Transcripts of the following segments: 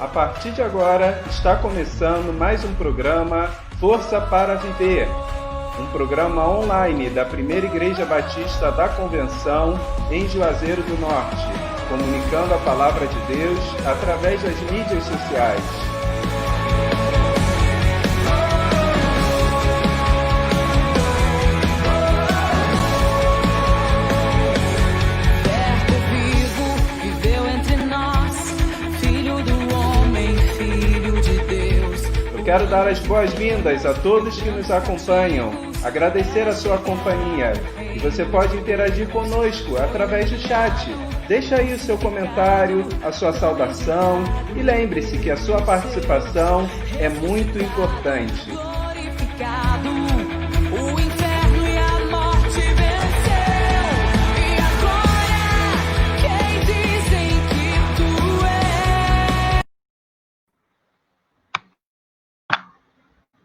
A partir de agora, está começando mais um programa Força para Viver, um programa online da Primeira Igreja Batista da Convenção em Juazeiro do Norte, comunicando a palavra de Deus através das mídias sociais. Quero dar as boas-vindas a todos que nos acompanham, agradecer a sua companhia. E você pode interagir conosco através do chat. Deixa aí o seu comentário, a sua saudação e lembre-se que a sua participação é muito importante.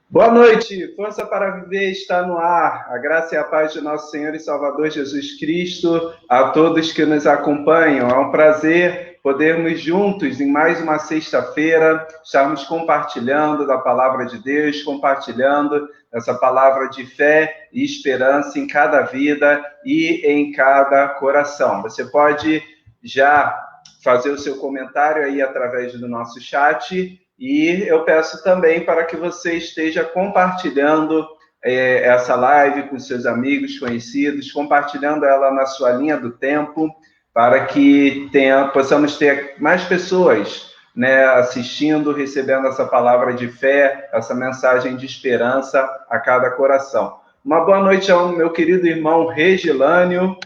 Boa noite, Força para Viver está no ar. A graça e a paz de nosso Senhor e Salvador Jesus Cristo a todos que nos acompanham. É um prazer podermos juntos, em mais uma sexta-feira, estarmos compartilhando da palavra de Deus, compartilhando essa palavra de fé e esperança em cada vida e em cada coração. Você pode já fazer o seu comentário aí através do nosso chat. E eu peço também para que você esteja compartilhando essa live com seus amigos, conhecidos, compartilhando ela na sua linha do tempo, para que possamos ter mais pessoas, né, assistindo, recebendo essa palavra de fé, essa mensagem de esperança a cada coração. Uma boa noite ao meu querido irmão Regilânio,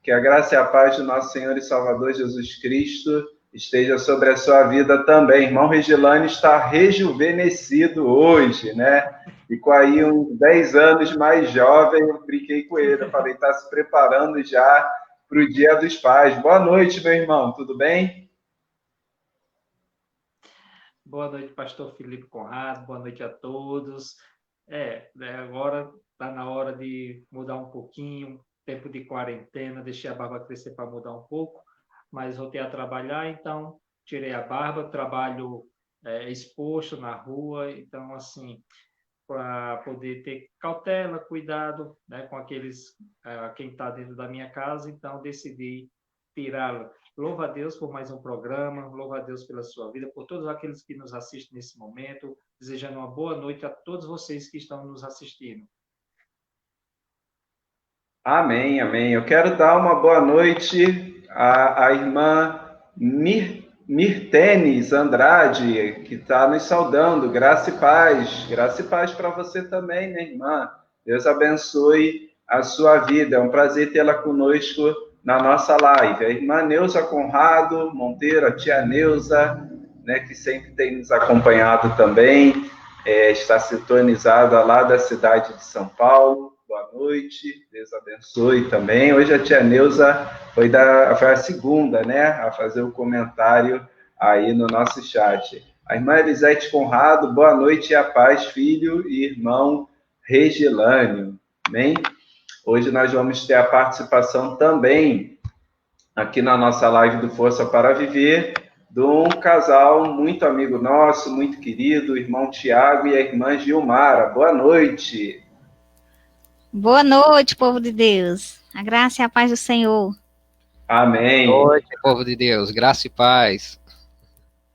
que a graça e a paz do nosso Senhor e Salvador Jesus Cristo esteja sobre a sua vida também. Irmão Regilânio está rejuvenescido hoje, né? Ficou aí uns 10 anos mais jovem, eu brinquei com ele, eu falei, está se preparando já para o Dia dos Pais. Boa noite, meu irmão, tudo bem? Boa noite, pastor Felipe Conrado, boa noite a todos. Agora está na hora de mudar um pouquinho, tempo de quarentena, deixei a barba crescer para mudar um pouco, mas voltei a trabalhar, então tirei a barba, trabalho exposto na rua, então, assim, para poder ter cautela, cuidado, né, com aqueles, quem está dentro da minha casa, então decidi tirá-la. Louvo a Deus por mais um programa, louvo a Deus pela sua vida, por todos aqueles que nos assistem nesse momento, desejando uma boa noite a todos vocês que estão nos assistindo. Amém, amém. Eu quero dar uma boa noite à irmã Mirtenes Andrade, que está nos saudando. Graça e paz para você também, né, irmã? Deus abençoe a sua vida. É um prazer tê-la conosco na nossa live. A irmã Neuza Conrado Monteiro, a tia Neuza, né, que sempre tem nos acompanhado também, está sintonizada lá da cidade de São Paulo. Boa noite, Deus abençoe também. Hoje a tia Neuza foi a segunda, né, a fazer o comentário aí no nosso chat. A irmã Elisete Conrado, boa noite e a paz, filho e irmão Regilânio. Amém? Hoje nós vamos ter a participação também, aqui na nossa live do Força para Viver, de um casal muito amigo nosso, muito querido, o irmão Tiago e a irmã Gilmara. Boa noite. Boa noite, povo de Deus. A graça e a paz do Senhor. Amém. Boa noite, povo de Deus. Graça e paz.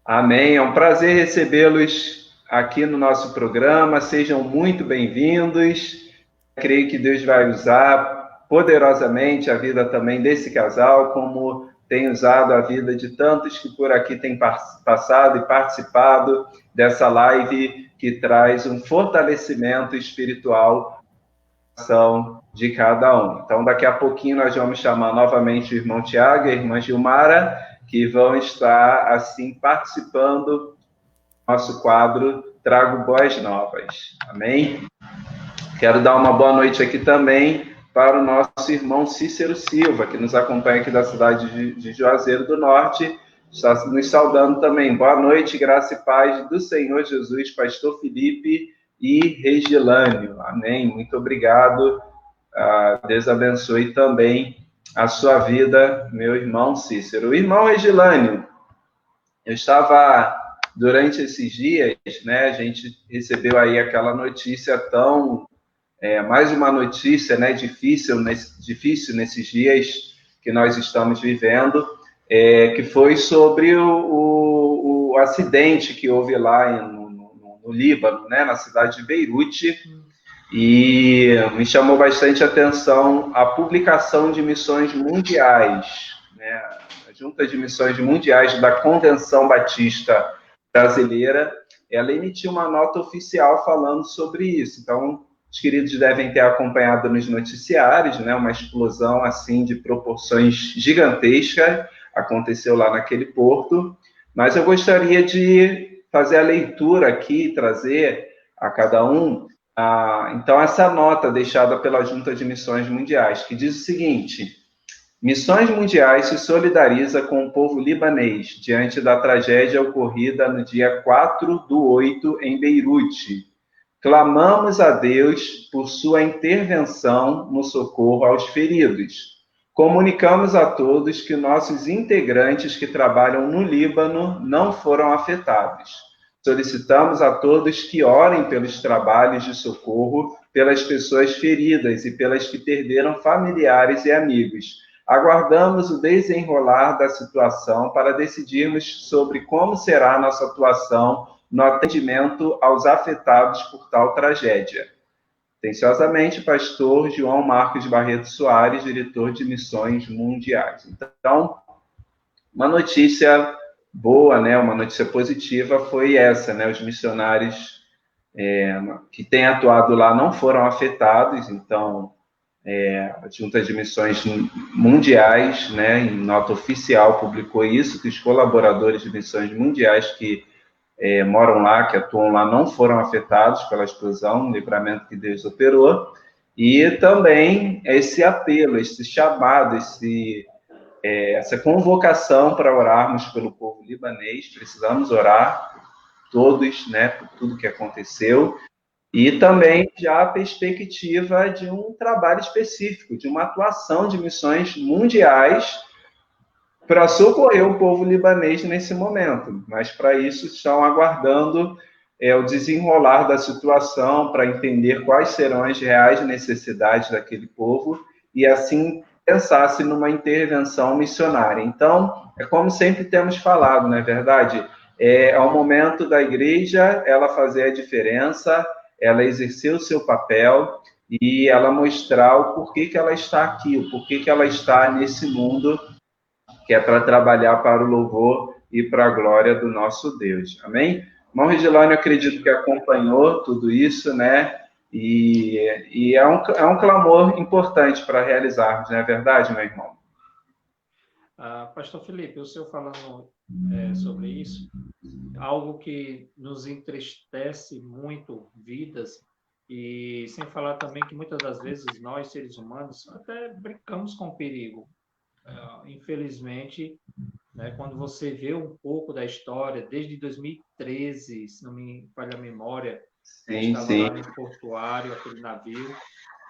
Amém. É um prazer recebê-los aqui no nosso programa. Sejam muito bem-vindos. Creio que Deus vai usar poderosamente a vida também desse casal, como tem usado a vida de tantos que por aqui têm passado e participado dessa live que traz um fortalecimento espiritual de cada um. Então, daqui a pouquinho nós vamos chamar novamente o irmão Tiago e a irmã Gilmara, que vão estar, assim, participando do nosso quadro Trago Boas Novas. Amém? Quero dar uma boa noite aqui também para o nosso irmão Cícero Silva, que nos acompanha aqui da cidade de Juazeiro do Norte, está nos saudando também. Boa noite, graça e paz do Senhor Jesus, pastor Felipe e Regilânio. Amém. Muito obrigado. Deus abençoe também a sua vida, meu irmão Cícero. Irmão Regilânio, eu estava durante esses dias, né, a gente recebeu aí aquela notícia mais uma notícia, né, difícil nesses dias que nós estamos vivendo, que foi sobre o acidente que houve lá no Líbano, né, na cidade de Beirute, e me chamou bastante atenção a publicação de missões mundiais, né, a Junta de Missões Mundiais da Convenção Batista Brasileira, ela emitiu uma nota oficial falando sobre isso. Então, os queridos devem ter acompanhado nos noticiários, né, uma explosão assim de proporções gigantescas aconteceu lá naquele porto, mas eu gostaria de fazer a leitura aqui, trazer a cada um, então, essa nota deixada pela Junta de Missões Mundiais, que diz o seguinte: Missões Mundiais se solidariza com o povo libanês diante da tragédia ocorrida no dia 4/8 em Beirute. Clamamos a Deus por sua intervenção no socorro aos feridos. Comunicamos a todos que nossos integrantes que trabalham no Líbano não foram afetados. Solicitamos a todos que orem pelos trabalhos de socorro, pelas pessoas feridas e pelas que perderam familiares e amigos. Aguardamos o desenrolar da situação para decidirmos sobre como será a nossa atuação no atendimento aos afetados por tal tragédia. Atenciosamente, pastor João Marcos Barreto Soares, diretor de Missões Mundiais. Então, uma notícia boa, né, uma notícia positiva foi essa, né, os missionários que têm atuado lá não foram afetados, então a Junta de Missões Mundiais, né, em nota oficial publicou isso, que os colaboradores de missões mundiais que moram lá, que atuam lá, não foram afetados pela explosão, no livramento que Deus operou, e também esse apelo, esse chamado, essa convocação para orarmos pelo povo libanês. Precisamos orar todos, né, por tudo que aconteceu, e também já a perspectiva de um trabalho específico, de uma atuação de missões mundiais para socorrer o povo libanês nesse momento. Mas para isso estão aguardando o desenrolar da situação, para entender quais serão as reais necessidades daquele povo e assim pensasse numa intervenção missionária. Então, é como sempre temos falado, não é verdade? É o momento da igreja ela fazer a diferença, ela exercer o seu papel e ela mostrar o porquê que ela está aqui, o porquê que ela está nesse mundo, que é para trabalhar para o louvor e para a glória do nosso Deus. Amém? Irmão Regilano, eu acredito que acompanhou tudo isso, né? E é um clamor importante para realizarmos, não é verdade, meu irmão? Pastor Felipe, o senhor falando sobre isso, algo que nos entristece muito vidas, e sem falar também que muitas das vezes nós, seres humanos, até brincamos com o perigo. Infelizmente, né, quando você vê um pouco da história, desde 2013, se não me falha a memória, estava lá no portuário, aquele navio.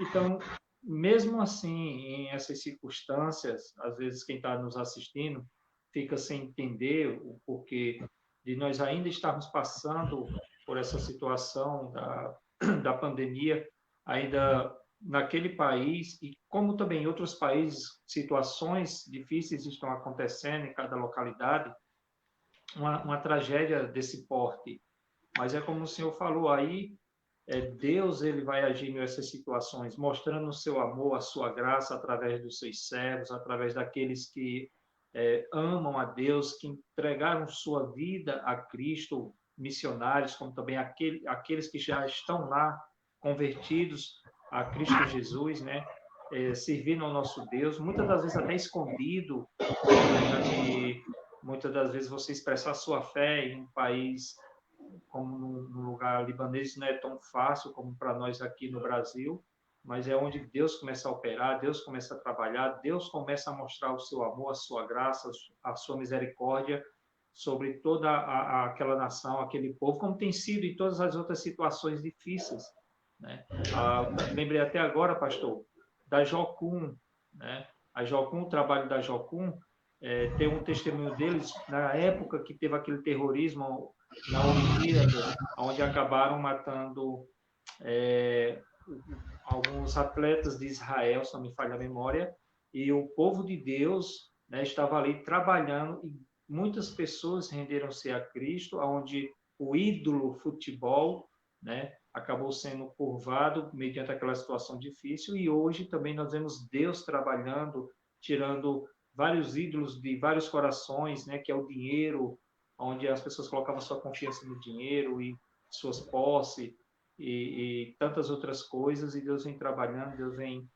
Então, mesmo assim, em essas circunstâncias, às vezes quem está nos assistindo fica sem entender o porquê de nós ainda estarmos passando por essa situação da pandemia, ainda naquele país, e como também em outros países, situações difíceis estão acontecendo em cada localidade, uma tragédia desse porte. Mas é como o senhor falou aí, Deus ele vai agir nessas situações, mostrando o seu amor, a sua graça através dos seus servos, através daqueles que amam a Deus, que entregaram sua vida a Cristo, missionários, como também aqueles que já estão lá convertidos a Cristo Jesus, né? Servindo ao nosso Deus, muitas das vezes até escondido, né? Muitas das vezes você expressar sua fé em um país como no lugar libanês não é tão fácil como para nós aqui no Brasil, mas é onde Deus começa a operar, Deus começa a trabalhar, Deus começa a mostrar o seu amor, a sua graça, a sua misericórdia sobre toda aquela nação, aquele povo, como tem sido em todas as outras situações difíceis, né? Lembrei até agora, pastor, da Jocum, né? A Jocum, o trabalho da Jocum, tem um testemunho deles na época que teve aquele terrorismo na Olimpíada, onde acabaram matando alguns atletas de Israel, se não me falha a memória, e o povo de Deus, né, estava ali trabalhando e muitas pessoas renderam-se a Cristo, onde o ídolo futebol, né, acabou sendo curvado mediante aquela situação difícil, e hoje também nós vemos Deus trabalhando, tirando vários ídolos de vários corações, né, que é o dinheiro, onde as pessoas colocavam sua confiança no dinheiro e suas posses e tantas outras coisas, e Deus vem trabalhando, Deus vem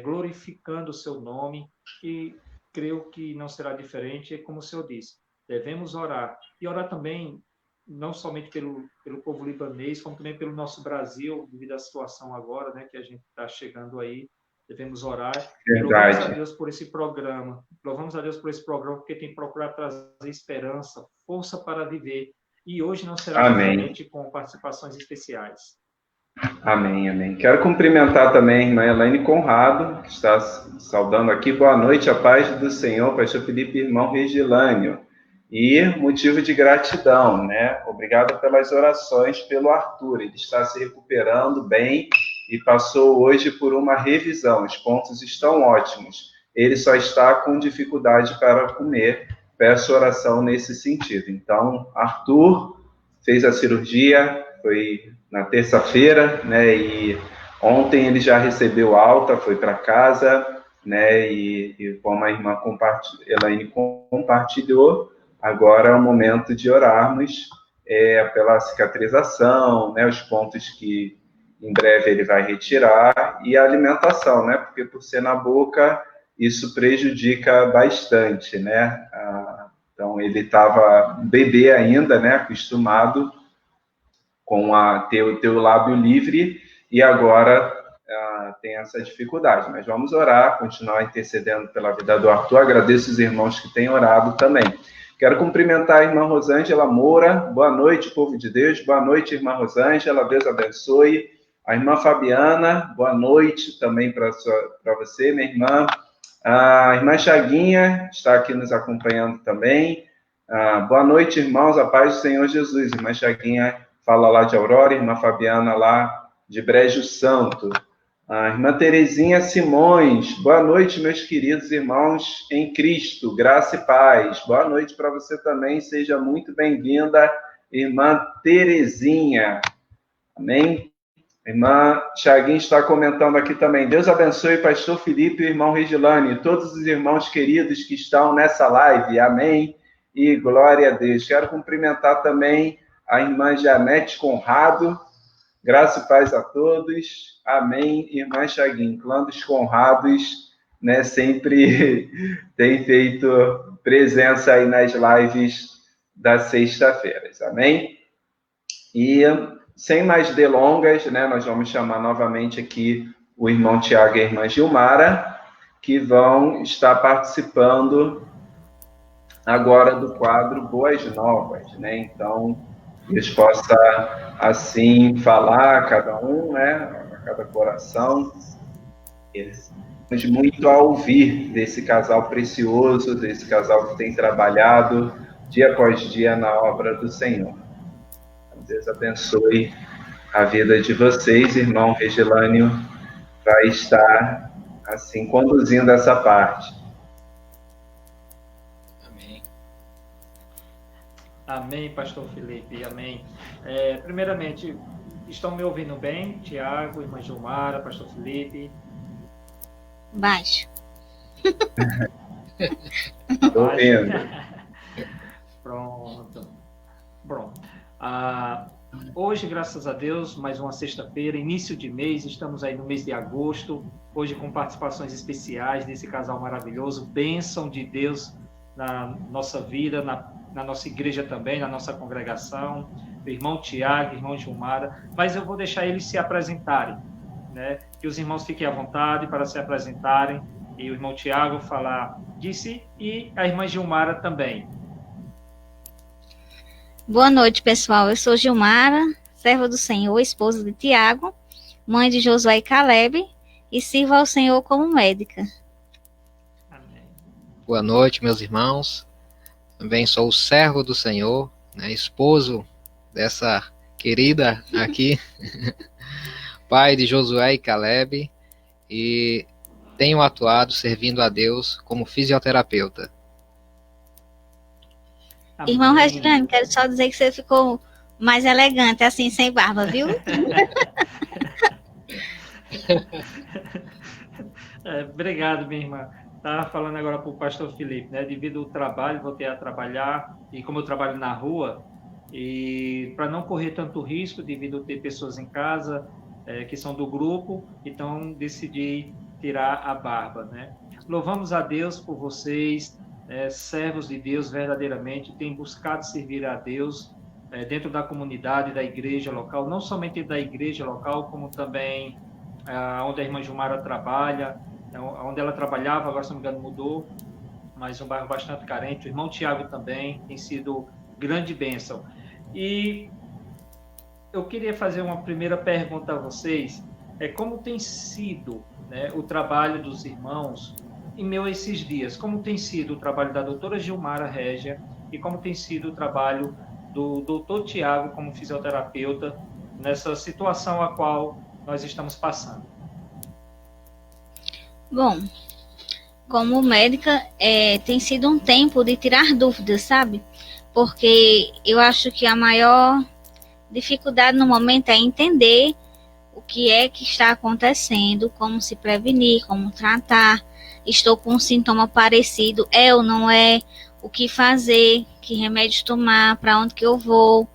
glorificando o seu nome, e creio que não será diferente, como o Senhor disse, devemos orar, e orar também, não somente pelo povo libanês, como também pelo nosso Brasil, devido à situação agora, né, que a gente está chegando aí, devemos orar. E louvamos a Deus por esse programa. Louvamos a Deus por esse programa, porque tem procurado trazer esperança, força para viver. E hoje não será diferente, com participações especiais. Amém, amém. Quero cumprimentar também a irmã Elaine Conrado, que está saudando aqui. Boa noite, a paz do Senhor, pastor Felipe, irmão Regilânio. E motivo de gratidão, né? Obrigado pelas orações pelo Arthur. Ele está se recuperando bem e passou hoje por uma revisão. Os pontos estão ótimos. Ele só está com dificuldade para comer. Peço oração nesse sentido. Então, Arthur fez a cirurgia, foi na terça-feira, né? E ontem ele já recebeu alta, foi para casa, né? E como a irmã Elaine compartilhou, agora é o momento de orarmos pela cicatrização, né? Os pontos que em breve ele vai retirar, e a alimentação, né? Porque por ser na boca, isso prejudica bastante, né? Então, ele estava bebê ainda, né? Acostumado com ter o lábio livre, e agora tem essa dificuldade. Mas vamos orar, continuar intercedendo pela vida do Arthur. Agradeço os irmãos que têm orado também. Quero cumprimentar a irmã Rosângela Moura. Boa noite, povo de Deus. Boa noite, irmã Rosângela. Deus abençoe. A irmã Fabiana, boa noite também para você, minha irmã. A irmã Chaguinha está aqui nos acompanhando também. Boa noite, irmãos. A paz do Senhor Jesus. Irmã Chaguinha fala lá de Aurora, irmã Fabiana lá de Brejo Santo. A irmã Terezinha Simões, boa noite, meus queridos irmãos em Cristo, graça e paz. Boa noite para você também, seja muito bem-vinda, irmã Terezinha. Amém? A irmã Chaguinha está comentando aqui também. Deus abençoe pastor Felipe e o irmão Regilane, e todos os irmãos queridos que estão nessa live. Amém? E glória a Deus. Quero cumprimentar também a irmã Janete Conrado. Graça e paz a todos. Amém. Irmã Chaguinha, clã dos Conrados, né, sempre tem feito presença aí nas lives das sexta-feiras. Amém? E sem mais delongas, né, nós vamos chamar novamente aqui o irmão Tiago e a irmã Gilmara, que vão estar participando agora do quadro Boas Novas, né? Então, Deus possa, assim, falar a cada um, né? A cada coração. Temos muito a ouvir desse casal precioso, desse casal que tem trabalhado dia após dia na obra do Senhor. Deus abençoe a vida de vocês, irmão Regilânio, vai estar, assim, conduzindo essa parte. Amém, pastor Felipe, amém. Primeiramente, estão me ouvindo bem? Tiago, irmã Gilmara, pastor Felipe? Baixo. Estou ouvindo. Pronto. Hoje, graças a Deus, mais uma sexta-feira, início de mês, estamos aí no mês de agosto, hoje com participações especiais desse casal maravilhoso, bênção de Deus na nossa vida, na nossa igreja também, na nossa congregação, o irmão Tiago, irmão Gilmara, mas eu vou deixar eles se apresentarem, né? Que os irmãos fiquem à vontade para se apresentarem, e o irmão Tiago falar de si, e a irmã Gilmara também. Boa noite, pessoal. Eu sou Gilmara, serva do Senhor, esposa de Tiago, mãe de Josué e Caleb, e sirvo ao Senhor como médica. Amém. Boa noite, meus irmãos. Também sou o servo do Senhor, né, esposo dessa querida aqui, pai de Josué e Caleb, e tenho atuado servindo a Deus como fisioterapeuta. Amém. Irmão Reginaldo, quero só dizer que você ficou mais elegante, assim, sem barba, viu? Obrigado, minha irmã. Estava falando agora para o pastor Felipe, né? Devido ao trabalho, voltei a trabalhar, e como eu trabalho na rua, e para não correr tanto risco, devido a ter pessoas em casa que são do grupo, então decidi tirar a barba, né? Louvamos a Deus por vocês, servos de Deus verdadeiramente, têm buscado servir a Deus dentro da comunidade, da igreja local, não somente da igreja local, como também onde a irmã Gilmara trabalha, onde ela trabalhava, agora, se não me engano, mudou, mas um bairro bastante carente. O irmão Tiago também tem sido grande bênção. E eu queria fazer uma primeira pergunta a vocês, como tem sido, né, o trabalho dos irmãos em meio a esses dias? Como tem sido o trabalho da doutora Gilmara Régia e como tem sido o trabalho do doutor Tiago como fisioterapeuta nessa situação a qual nós estamos passando? Bom, como médica, tem sido um tempo de tirar dúvidas, sabe? Porque eu acho que a maior dificuldade no momento é entender o que é que está acontecendo, como se prevenir, como tratar. Estou com um sintoma parecido, ou não é? O que fazer? Que remédio tomar? Para onde que eu vou?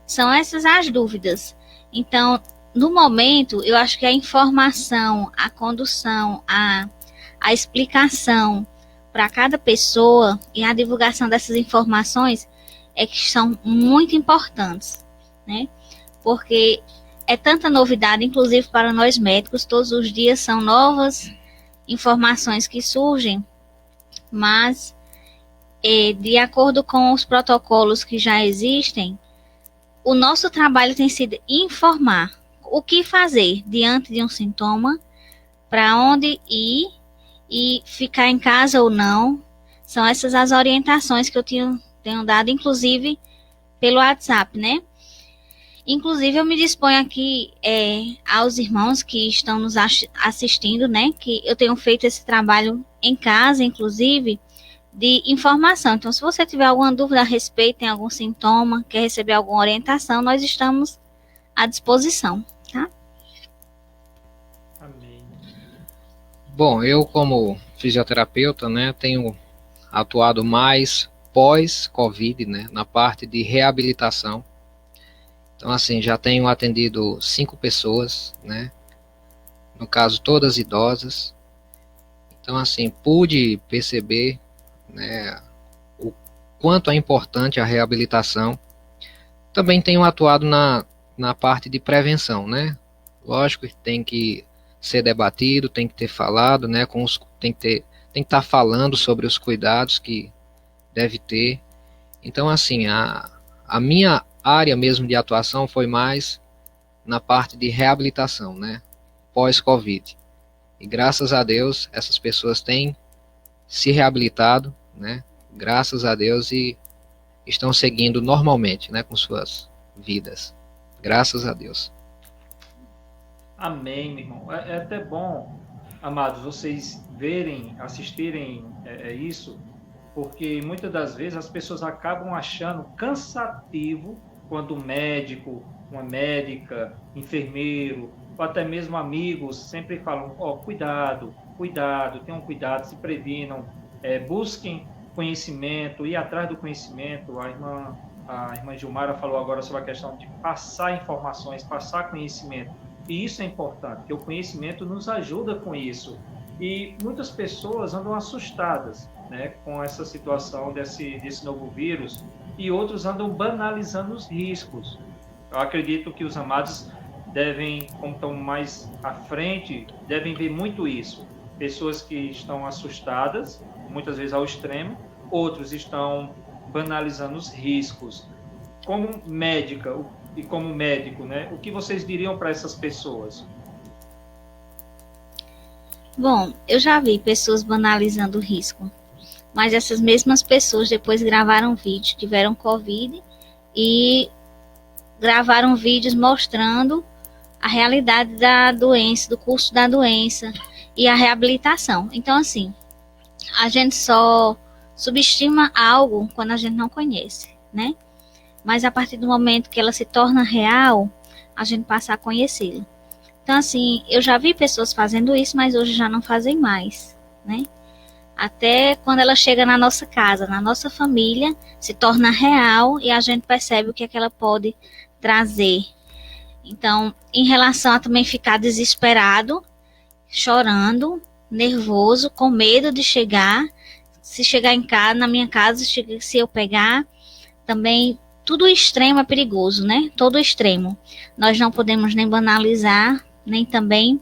São essas as dúvidas. Então, no momento, eu acho que a informação, a condução, a explicação para cada pessoa e a divulgação dessas informações que são muito importantes, né? Porque é tanta novidade, inclusive para nós médicos, todos os dias são novas informações que surgem, mas de acordo com os protocolos que já existem, o nosso trabalho tem sido informar o que fazer diante de um sintoma, para onde ir e ficar em casa ou não. São essas as orientações que eu tenho dado, inclusive pelo WhatsApp, né? Inclusive, eu me disponho aqui aos irmãos que estão nos assistindo, né? Que eu tenho feito esse trabalho em casa, inclusive, de informação. Então, se você tiver alguma dúvida a respeito, tem algum sintoma, quer receber alguma orientação, nós estamos à disposição, tá? Amém. Bom, eu como fisioterapeuta, né, tenho atuado mais pós-Covid, né, na parte de reabilitação. Então, assim, já tenho atendido 5 pessoas, né, no caso todas idosas. Então, assim, pude perceber, né, o quanto é importante a reabilitação. Também tenho atuado na parte de prevenção, né? Lógico que tem que ser debatido, tem que ter falado, né? Tem que estar falando sobre os cuidados que deve ter. Então, assim, a minha área mesmo de atuação foi mais na parte de reabilitação, né? Pós-Covid. E graças a Deus, essas pessoas têm se reabilitado, né? Graças a Deus, e estão seguindo normalmente, né? Com suas vidas. Graças a Deus. Amém, meu irmão. É até bom, amados, vocês verem, assistirem isso, porque muitas das vezes as pessoas acabam achando cansativo quando um médico, uma médica, enfermeiro, ou até mesmo amigos sempre falam, cuidado, tenham cuidado, se previnam, busquem conhecimento, ir atrás do conhecimento. A irmã Gilmara falou agora sobre a questão de passar informações, passar conhecimento. E isso é importante, porque o conhecimento nos ajuda com isso. E muitas pessoas andam assustadas, né, com essa situação desse novo vírus, e outros andam banalizando os riscos. Eu acredito que os amados devem, como estão mais à frente, devem ver muito isso. Pessoas que estão assustadas, muitas vezes ao extremo, outros estão banalizando os riscos. Como médica e como médico, né, o que vocês diriam para essas pessoas? Bom, eu já vi pessoas banalizando o risco, mas essas mesmas pessoas depois gravaram vídeo, tiveram Covid e gravaram vídeos mostrando a realidade da doença, do curso da doença e a reabilitação. Então, assim, a gente só subestima algo quando a gente não conhece, né? Mas a partir do momento que ela se torna real, a gente passa a conhecê-la. Então, assim, eu já vi pessoas fazendo isso, mas hoje já não fazem mais, né? Até quando ela chega na nossa casa, na nossa família, se torna real e a gente percebe o que é que ela pode trazer. Então, em relação a também ficar desesperado, chorando, nervoso, com medo de chegar, se chegar em casa, na minha casa, se eu pegar, também tudo extremo é perigoso, né? Todo extremo. Nós não podemos nem banalizar, nem também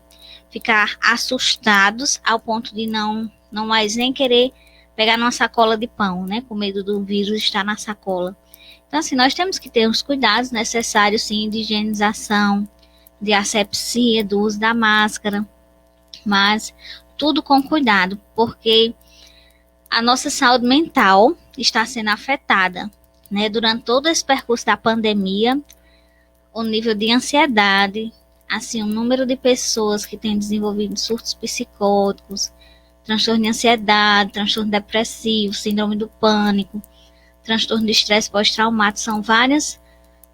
ficar assustados ao ponto de não mais nem querer pegar numa sacola de pão, né? Com medo do vírus estar na sacola. Então, assim, nós temos que ter os cuidados necessários, sim, de higienização, de asepsia, do uso da máscara, mas tudo com cuidado, porque a nossa saúde mental está sendo afetada, né? Durante todo esse percurso da pandemia, o nível de ansiedade, assim, o número de pessoas que têm desenvolvido surtos psicóticos, transtorno de ansiedade, transtorno depressivo, síndrome do pânico, transtorno de estresse pós-traumático, são várias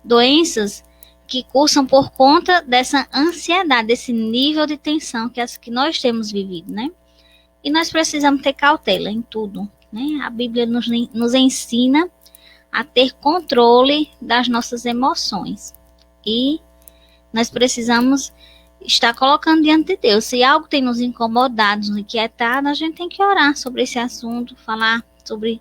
doenças que cursam por conta dessa ansiedade, desse nível de tensão que nós temos vivido, né? E nós precisamos ter cautela em tudo, né? A Bíblia nos ensina a ter controle das nossas emoções. E nós precisamos estar colocando diante de Deus. Se algo tem nos incomodado, nos inquietado, a gente tem que orar sobre esse assunto, falar sobre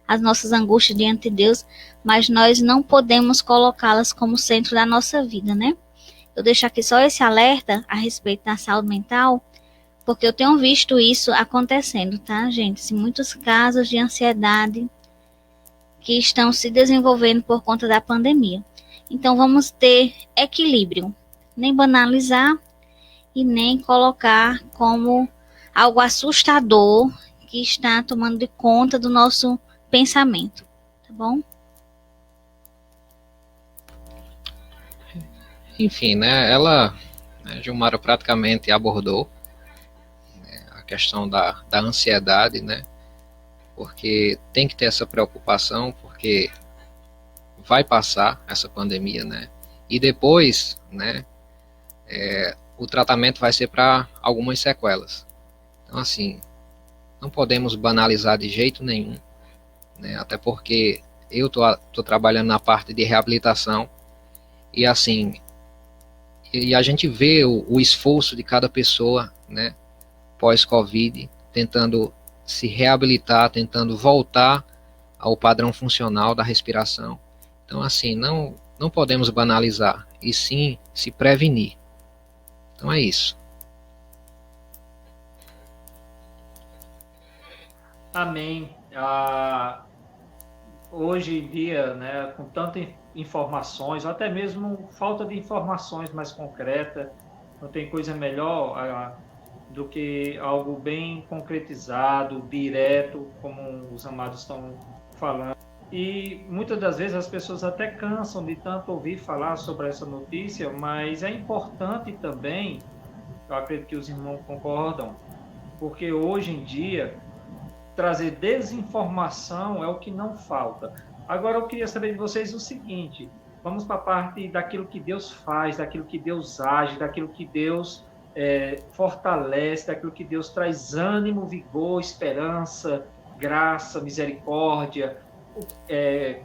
as nossas angústias diante de Deus, mas nós não podemos colocá-las como centro da nossa vida, né? Eu deixo aqui só esse alerta a respeito da saúde mental, porque eu tenho visto isso acontecendo, tá, gente? Muitos casos de ansiedade que estão se desenvolvendo por conta da pandemia. Então, vamos ter equilíbrio, nem banalizar e nem colocar como algo assustador que está tomando de conta do nosso pensamento, tá bom? Enfim, né, Gilmara praticamente abordou, né, a questão da ansiedade, né, porque tem que ter essa preocupação, porque vai passar essa pandemia, né, e depois, né, o tratamento vai ser para algumas sequelas. Então, assim, não podemos banalizar de jeito nenhum, né, até porque eu tô trabalhando na parte de reabilitação e, assim, a gente vê o esforço de cada pessoa, né, pós-Covid, tentando se reabilitar, tentando voltar ao padrão funcional da respiração. Então, assim, não podemos banalizar, e sim se prevenir. Então é isso. Amém. Hoje em dia, né, com tantas informações, ou até mesmo falta de informações mais concretas, não tem coisa melhor do que algo bem concretizado, direto, como os amados estão falando. E muitas das vezes as pessoas até cansam de tanto ouvir falar sobre essa notícia, mas é importante também, eu acredito que os irmãos concordam, porque hoje em dia trazer desinformação é o que não falta. Agora eu queria saber de vocês o seguinte: vamos para a parte daquilo que Deus faz, daquilo que Deus age, daquilo que Deus fortalece, daquilo que Deus traz ânimo, vigor, esperança, graça, misericórdia,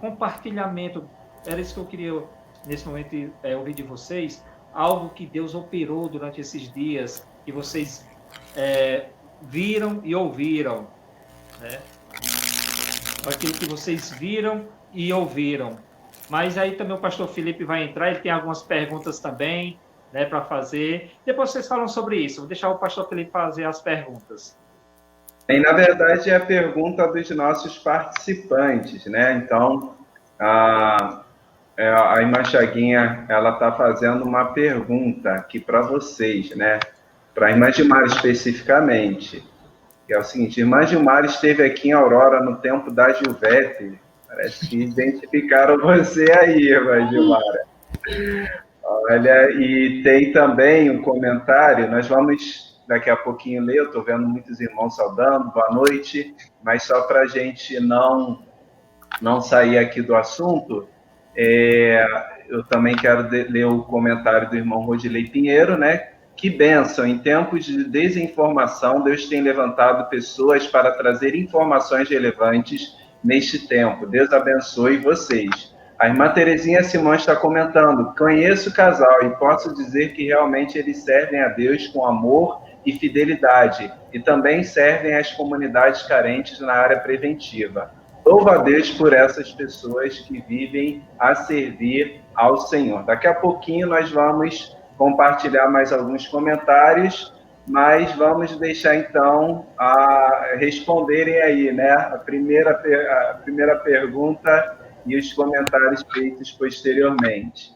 compartilhamento. Era isso que eu queria, nesse momento, ouvir de vocês, algo que Deus operou durante esses dias, que vocês viram e ouviram, né? Aquilo que vocês viram e ouviram. Mas aí também o pastor Felipe vai entrar, ele tem algumas perguntas também, né, para fazer. Depois vocês falam sobre isso. Vou deixar o pastor Felipe fazer as perguntas. E, na verdade, é a pergunta dos nossos participantes, né? Então, a irmã Chaguinha, ela está fazendo uma pergunta aqui para vocês, né? Para a irmã Gilmara especificamente. Que é o seguinte: irmã Gilmara esteve aqui em Aurora no tempo da Gilvete. Parece que identificaram você aí, irmã Gilmara. Olha, e tem também um comentário, nós vamos daqui a pouquinho ler, eu estou vendo muitos irmãos saudando, boa noite, mas só para a gente não sair aqui do assunto, eu também quero ler o comentário do irmão Rodilei Pinheiro, né? Que bênção, em tempos de desinformação, Deus tem levantado pessoas para trazer informações relevantes neste tempo. Deus abençoe vocês. A irmã Terezinha Simão está comentando: conheço o casal e posso dizer que realmente eles servem a Deus com amor e fidelidade e também servem às comunidades carentes na área preventiva. Louvo a Deus por essas pessoas que vivem a servir ao Senhor. Daqui a pouquinho nós vamos compartilhar mais alguns comentários, mas vamos deixar então a responderem aí, né? A primeira pergunta e os comentários feitos posteriormente.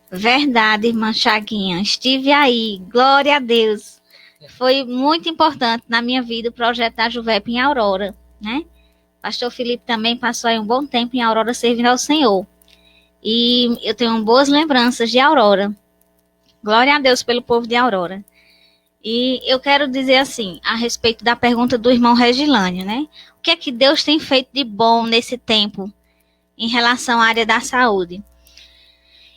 Verdade, irmã Chaguinha. Estive aí, glória a Deus. Foi muito importante na minha vida o projeto da Juvep em Aurora, né? Pastor Felipe também passou aí um bom tempo em Aurora servindo ao Senhor. E eu tenho boas lembranças de Aurora. Glória a Deus pelo povo de Aurora. E eu quero dizer assim, a respeito da pergunta do irmão Regilânio, né? O que é que Deus tem feito de bom nesse tempo em relação à área da saúde?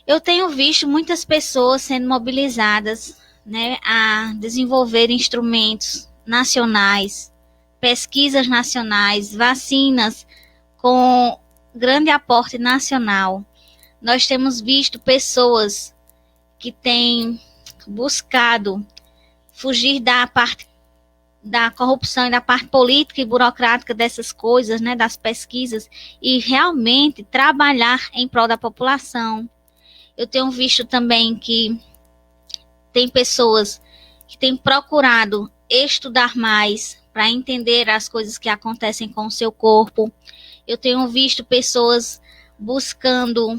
Eu tenho visto muitas pessoas sendo mobilizadas, né, a desenvolver instrumentos nacionais, pesquisas nacionais, vacinas com grande aporte nacional. Nós temos visto pessoas que têm buscado fugir da parte da corrupção e da parte política e burocrática dessas coisas, né, das pesquisas, e realmente trabalhar em prol da população. Eu tenho visto também que tem pessoas que têm procurado estudar mais para entender as coisas que acontecem com o seu corpo. Eu tenho visto pessoas buscando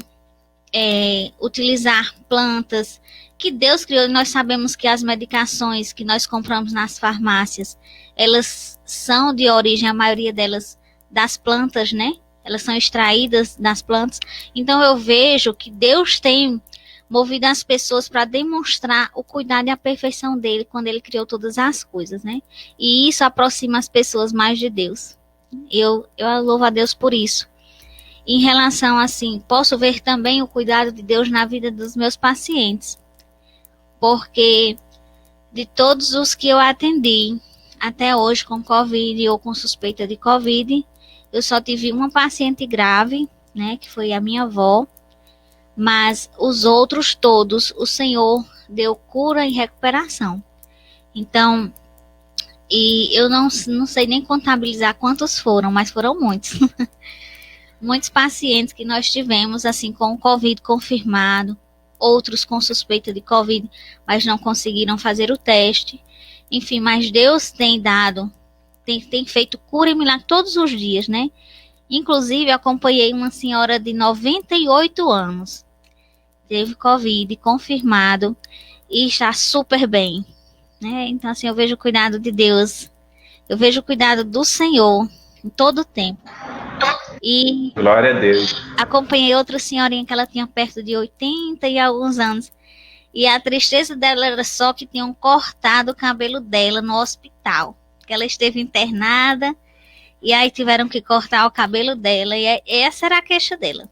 utilizar plantas que Deus criou, e nós sabemos que as medicações que nós compramos nas farmácias, elas são de origem, a maioria delas, das plantas, né? Elas são extraídas das plantas. Então eu vejo que Deus tem movido as pessoas para demonstrar o cuidado e a perfeição dele quando ele criou todas as coisas, né? E isso aproxima as pessoas mais de Deus. Eu louvo a Deus por isso. Em relação assim, posso ver também o cuidado de Deus na vida dos meus pacientes, porque de todos os que eu atendi até hoje com Covid ou com suspeita de Covid, eu só tive uma paciente grave, né, que foi a minha avó, mas os outros todos, o Senhor deu cura e recuperação. Então, e eu não sei nem contabilizar quantos foram, mas foram muitos. Muitos pacientes que nós tivemos, assim, com o Covid confirmado, outros com suspeita de Covid, mas não conseguiram fazer o teste. Enfim, mas Deus tem dado, tem feito cura e milagre todos os dias, né? Inclusive, acompanhei uma senhora de 98 anos. Teve Covid confirmado e está super bem, né? Então, assim, eu vejo o cuidado de Deus. Eu vejo o cuidado do Senhor em todo o tempo. E glória a Deus. Acompanhei outra senhorinha que ela tinha perto de 80 e alguns anos. E a tristeza dela era só que tinham cortado o cabelo dela no hospital. Que ela esteve internada e aí tiveram que cortar o cabelo dela. E essa era a queixa dela.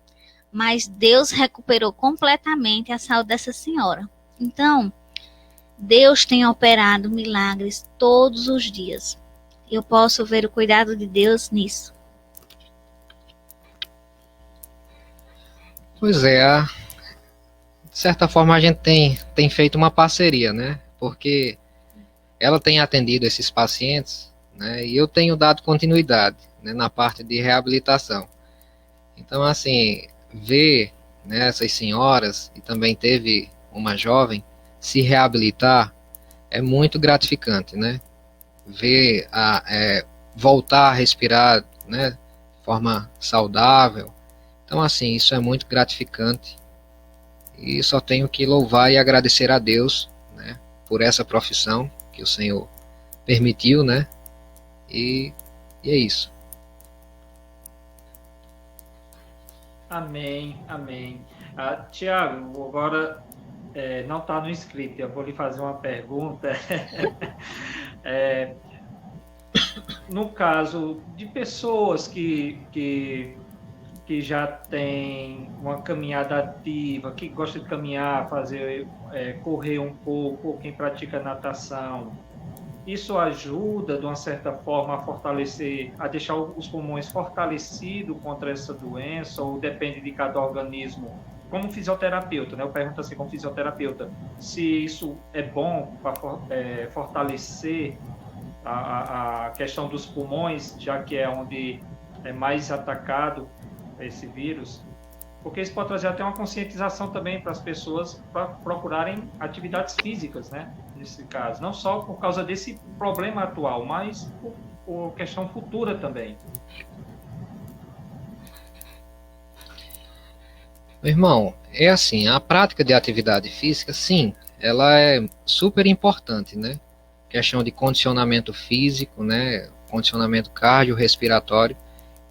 Mas Deus recuperou completamente a saúde dessa senhora. Então, Deus tem operado milagres todos os dias. Eu posso ver o cuidado de Deus nisso. Pois é, de certa forma a gente tem feito uma parceria, né? Porque ela tem atendido esses pacientes, né? E eu tenho dado continuidade, né, na parte de reabilitação. Então, assim, ver, né, essas senhoras, e também teve uma jovem, se reabilitar é muito gratificante, né? Ver voltar a respirar, né, de forma saudável. Então, assim, isso é muito gratificante e só tenho que louvar e agradecer a Deus, né, por essa profissão que o Senhor permitiu, né, e é isso. Amém, amém. Tiago, agora não está no script, eu vou lhe fazer uma pergunta. No caso de pessoas que já têm uma caminhada ativa, que gosta de caminhar, correr um pouco, ou quem pratica natação, isso ajuda, de uma certa forma, a fortalecer, a deixar os pulmões fortalecidos contra essa doença, ou depende de cada organismo? Como fisioterapeuta, né? Eu pergunto assim, como fisioterapeuta, se isso é bom para fortalecer a questão dos pulmões, já que é onde é mais atacado esse vírus, porque isso pode trazer até uma conscientização também para as pessoas para procurarem atividades físicas, né? Nesse caso, não só por causa desse problema atual, mas por questão futura também. Meu irmão, é assim, a prática de atividade física, sim, ela é super importante, né? Questão de condicionamento físico, né? Condicionamento cardiorrespiratório,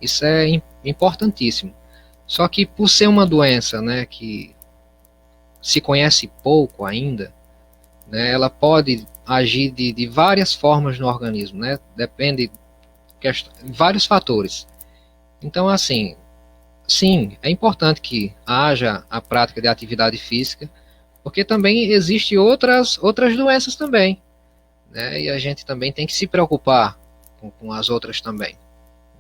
isso é importantíssimo. Só que por ser uma doença, né, que se conhece pouco ainda, né, ela pode agir de várias formas no organismo, né? Depende de vários fatores. Então, assim, sim, é importante que haja a prática de atividade física, porque também existem outras doenças também, né? E a gente também tem que se preocupar com as outras também,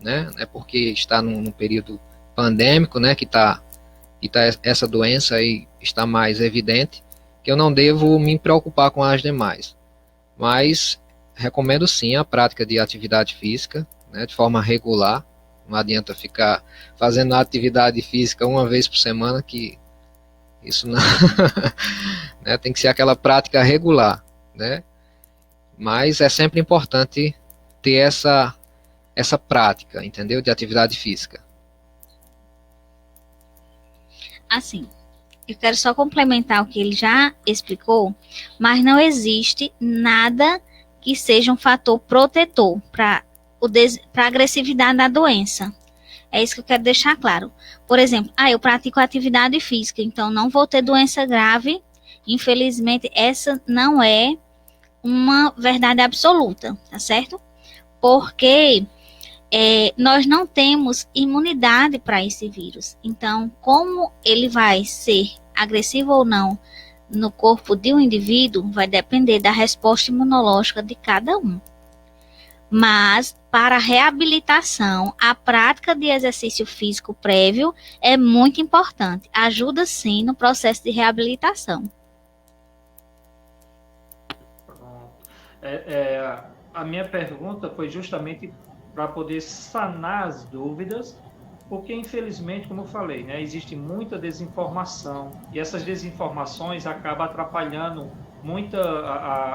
né? Não é porque está num período pandêmico, né, que tá essa doença aí está mais evidente, que eu não devo me preocupar com as demais. Mas recomendo sim a prática de atividade física, né, de forma regular. Não adianta ficar fazendo atividade física uma vez por semana, que isso não né, tem que ser aquela prática regular, né? Mas é sempre importante ter essa prática, entendeu? De atividade física. Assim, eu quero só complementar o que ele já explicou, mas não existe nada que seja um fator protetor para a agressividade da doença. É isso que eu quero deixar claro. Por exemplo, eu pratico atividade física, então não vou ter doença grave. Infelizmente, essa não é uma verdade absoluta, tá certo? Porque nós não temos imunidade para esse vírus. Então, como ele vai ser agressivo ou não no corpo de um indivíduo, vai depender da resposta imunológica de cada um. Mas, para a reabilitação, a prática de exercício físico prévio é muito importante. Ajuda, sim, no processo de reabilitação. A minha pergunta foi justamente para poder sanar as dúvidas, porque infelizmente, como eu falei, né, existe muita desinformação, e essas desinformações acabam atrapalhando muito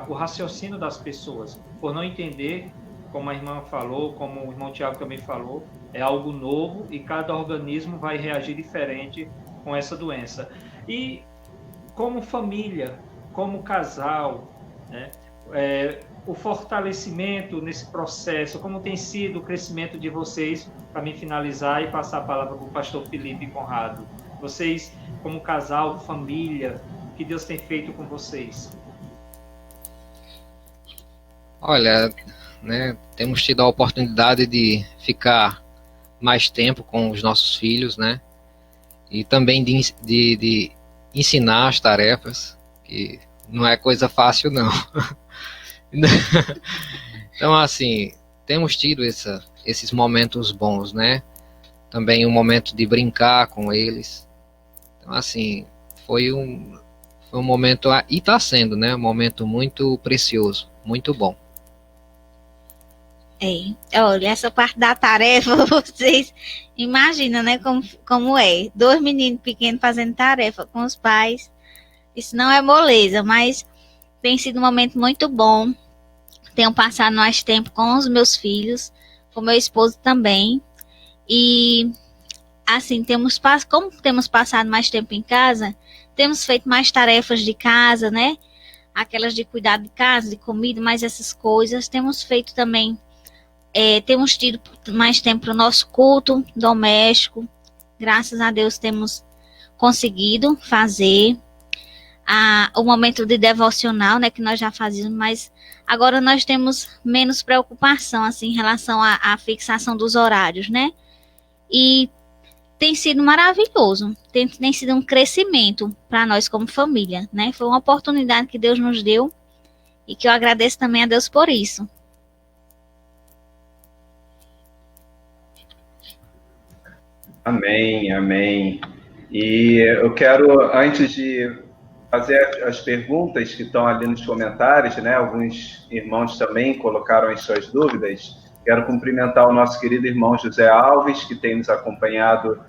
o raciocínio das pessoas, por não entender, como a irmã falou, como o irmão Tiago também falou, é algo novo e cada organismo vai reagir diferente com essa doença. E como família, como casal, né, o fortalecimento nesse processo, como tem sido o crescimento de vocês, para me finalizar e passar a palavra para o pastor Felipe Conrado. Vocês, como casal, família, o que Deus tem feito com vocês? Olha, né, temos tido a oportunidade de ficar mais tempo com os nossos filhos, né, e também de ensinar as tarefas, que não é coisa fácil, não. Então, assim, temos tido esses momentos bons, né? Também um momento de brincar com eles. Então, assim, foi um momento, e está sendo, né? Um momento muito precioso, muito bom. Olha, essa parte da tarefa, vocês imaginam, né? Como é. 2 meninos pequenos fazendo tarefa com os pais. Isso não é moleza, mas tem sido um momento muito bom. Tenho passado mais tempo com os meus filhos, com meu esposo também. E, assim, como temos passado mais tempo em casa, temos feito mais tarefas de casa, né? Aquelas de cuidar de casa, de comida, mais essas coisas. Temos feito também, temos tido mais tempo para o nosso culto doméstico, Graças a Deus temos conseguido fazer o momento de devocional, né, que nós já fazíamos, mas agora nós temos menos preocupação, assim, em relação à fixação dos horários, né? E tem sido maravilhoso, tem sido um crescimento para nós como família, né? Foi uma oportunidade que Deus nos deu e que eu agradeço também a Deus por isso. Amém, amém. E eu quero, antes de fazer as perguntas que estão ali nos comentários, né? Alguns irmãos também colocaram as suas dúvidas. Quero cumprimentar o nosso querido irmão José Alves, que tem nos acompanhado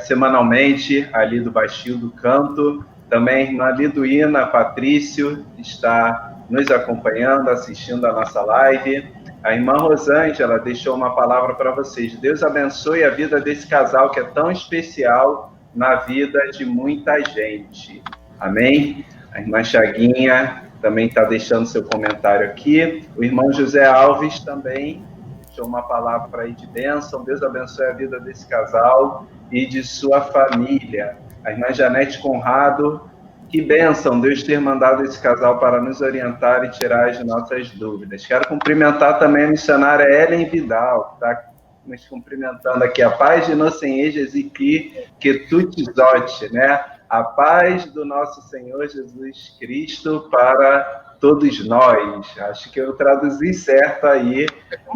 semanalmente ali do Baixio do Canto. Também a irmã Liduína Patrício está nos acompanhando, assistindo a nossa live. A irmã Rosângela deixou uma palavra para vocês. Deus abençoe a vida desse casal que é tão especial na vida de muita gente. Amém? A irmã Chaguinha também está deixando seu comentário aqui. O irmão José Alves também deixou uma palavra aí de bênção. Deus abençoe a vida desse casal e de sua família. A irmã Janete Conrado, que bênção Deus ter mandado esse casal para nos orientar e tirar as nossas dúvidas. Quero cumprimentar também a missionária Ellen Vidal, que está nos cumprimentando aqui. A paz de nosso Senhor Jesus que tu te zote, né? A paz do nosso Senhor Jesus Cristo para todos nós. Acho que eu traduzi certo aí,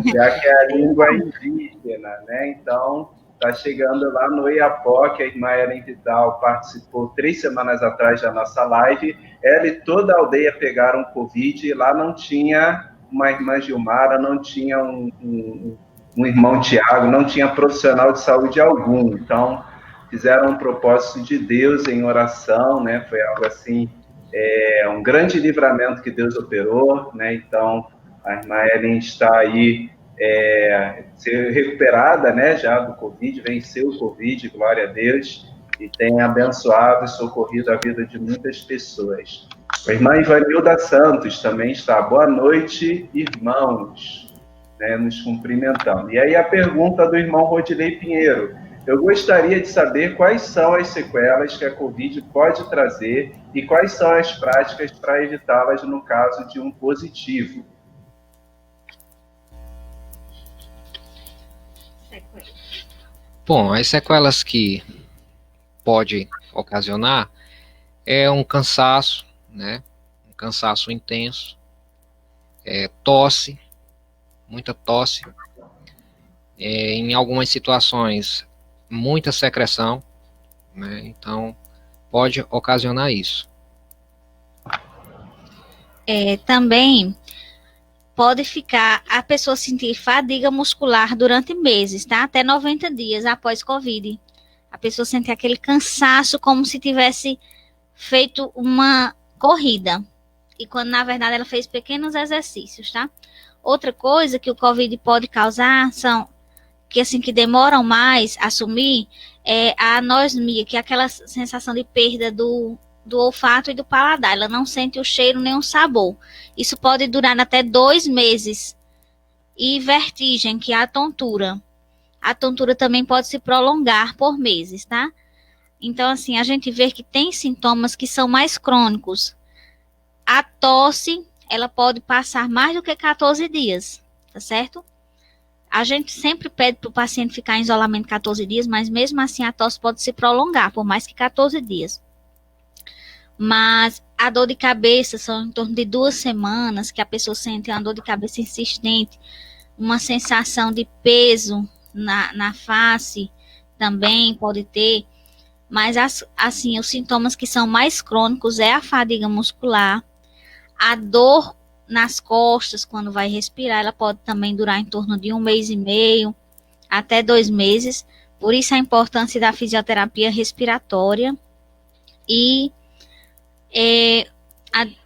já que é a língua indígena, né? Então, está chegando lá no Iapó, que a irmã Ellen Vidal participou 3 semanas atrás da nossa live. Ela e toda a aldeia pegaram Covid, e lá não tinha uma irmã Gilmara, não tinha um irmão Tiago, não tinha profissional de saúde algum. Então, fizeram um propósito de Deus em oração, né? Foi algo assim, um grande livramento que Deus operou, né? Então, a irmã Ellen está aí ser recuperada, né, já do Covid, venceu o Covid, glória a Deus, e tem abençoado e socorrido a vida de muitas pessoas. A irmã Ivanilda Santos também está. Boa noite, irmãos, né, nos cumprimentando. E aí a pergunta do irmão Rodilei Pinheiro: eu gostaria de saber quais são as sequelas que a Covid pode trazer e quais são as práticas para evitá-las no caso de um positivo. Bom, as sequelas que pode ocasionar é um cansaço, né? Um cansaço intenso, tosse, muita tosse, em algumas situações muita secreção, né? Então pode ocasionar isso. Também pode ficar a pessoa sentir fadiga muscular durante meses, tá? Até 90 dias após Covid. A pessoa sente aquele cansaço como se tivesse feito uma corrida. E quando, na verdade, ela fez pequenos exercícios, tá? Outra coisa que o Covid pode causar são que demoram mais a sumir, é a anosmia, que é aquela sensação de perda do olfato e do paladar. Ela não sente o cheiro nem o sabor. Isso pode durar até 2 meses. E vertigem, que é a tontura. A tontura também pode se prolongar por meses, tá? Então, assim, a gente vê que tem sintomas que são mais crônicos. A tosse, ela pode passar mais do que 14 dias, tá certo? A gente sempre pede para o paciente ficar em isolamento 14 dias, mas mesmo assim a tosse pode se prolongar por mais que 14 dias. Mas a dor de cabeça são em torno de 2 semanas que a pessoa sente uma dor de cabeça insistente, uma sensação de peso na face também pode ter, mas assim, os sintomas que são mais crônicos é a fadiga muscular, a dor nas costas quando vai respirar, ela pode também durar em torno de 1 mês e meio até 2 meses, por isso a importância da fisioterapia respiratória e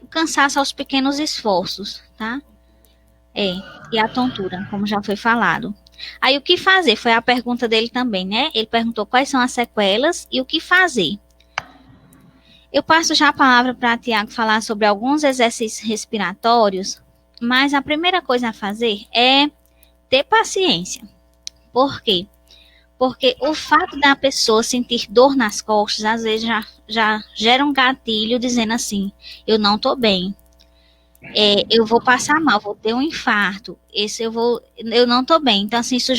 o cansaço aos pequenos esforços, tá? E a tontura, como já foi falado. Aí o que fazer? Foi a pergunta dele também, né? Ele perguntou quais são as sequelas e o que fazer. Eu passo já a palavra para Tiago falar sobre alguns exercícios respiratórios, mas a primeira coisa a fazer é ter paciência. Por quê? Porque o fato da pessoa sentir dor nas costas, às vezes já gera um gatilho dizendo assim, eu não estou bem. Eu vou passar mal, vou ter um infarto, eu não estou bem. Então, assim, isso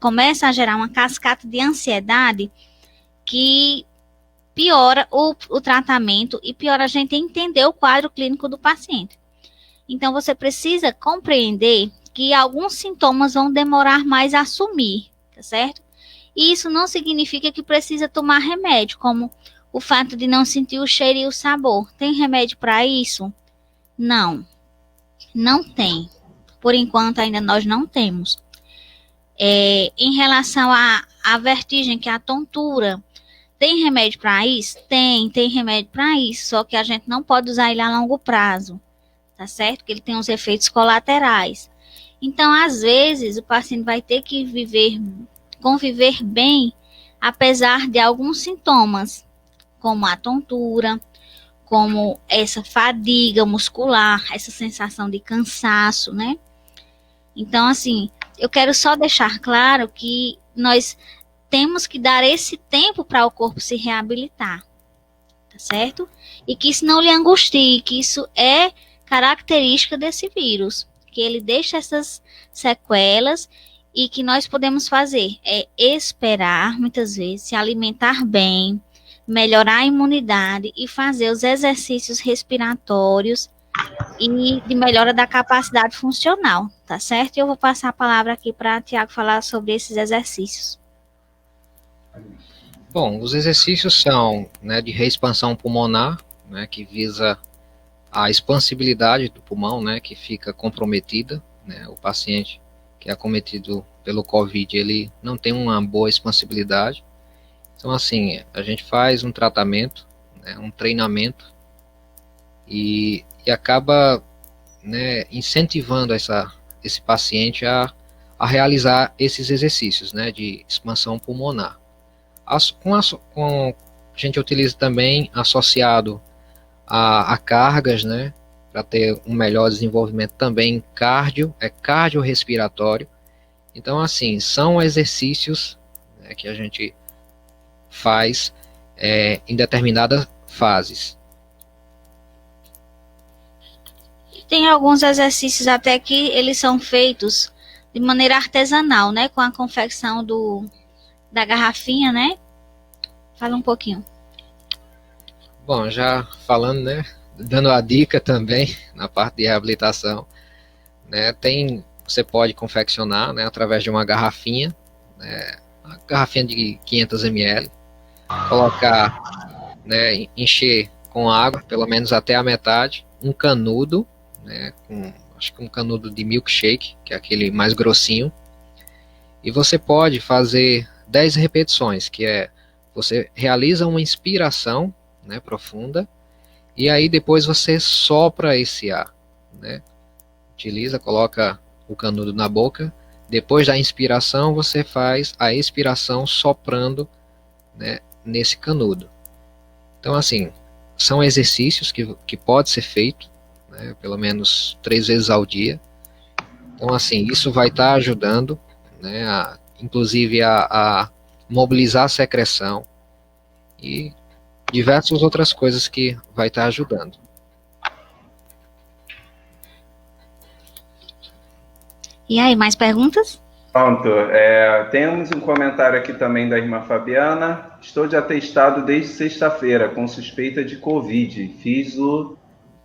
começa a gerar uma cascata de ansiedade que piora o tratamento e piora a gente entender o quadro clínico do paciente. Então, você precisa compreender que alguns sintomas vão demorar mais a assumir, tá certo? E isso não significa que precisa tomar remédio, como o fato de não sentir o cheiro e o sabor. Tem remédio para isso? Não tem. Por enquanto, ainda nós não temos. Em relação à vertigem, que é a tontura, tem remédio para isso? Tem remédio para isso, só que a gente não pode usar ele a longo prazo, tá certo? Porque ele tem os efeitos colaterais. Então, às vezes, o paciente vai ter que conviver bem, apesar de alguns sintomas, como a tontura, como essa fadiga muscular, essa sensação de cansaço, né? Então, assim, eu quero só deixar claro que nós temos que dar esse tempo para o corpo se reabilitar, tá certo? E que isso não lhe angustie, que isso é característica desse vírus, que ele deixa essas sequelas e que nós podemos fazer é esperar, muitas vezes, se alimentar bem, melhorar a imunidade e fazer os exercícios respiratórios e de melhora da capacidade funcional, tá certo? E eu vou passar a palavra aqui para Tiago falar sobre esses exercícios. Bom, os exercícios são, né, de reexpansão pulmonar, né, que visa a expansibilidade do pulmão, né, que fica comprometida, né, o paciente que é acometido pelo COVID, ele não tem uma boa expansibilidade. Então, assim, a gente faz um tratamento, né, um treinamento e acaba, né, incentivando esse paciente a realizar esses exercícios, né, de expansão pulmonar. A gente utiliza também associado a cargas, né, para ter um melhor desenvolvimento também cardiorrespiratório. Então, assim, são exercícios, né, que a gente faz em determinadas fases. Tem alguns exercícios até que eles são feitos de maneira artesanal, né, com a confecção da garrafinha, né? Fala um pouquinho. Bom, já falando, né, dando a dica também na parte de reabilitação, né, você pode confeccionar, né, através de uma garrafinha, né, uma garrafinha de 500 ml, colocar, né, encher com água, pelo menos até a metade, um canudo, né, acho que um canudo de milkshake, que é aquele mais grossinho, e você pode fazer 10 repetições, que é, você realiza uma inspiração, né, profunda, e aí depois você sopra esse ar, né, coloca o canudo na boca, depois da inspiração você faz a expiração soprando, né, nesse canudo. Então, assim, são exercícios que pode ser feito, né, pelo menos 3 vezes ao dia. Então, assim, isso vai estar ajudando, né, inclusive a mobilizar a secreção e diversas outras coisas que vai estar ajudando. E aí, mais perguntas? Pronto. Temos um comentário aqui também da irmã Fabiana. Estou de atestado desde sexta-feira com suspeita de Covid. Fiz o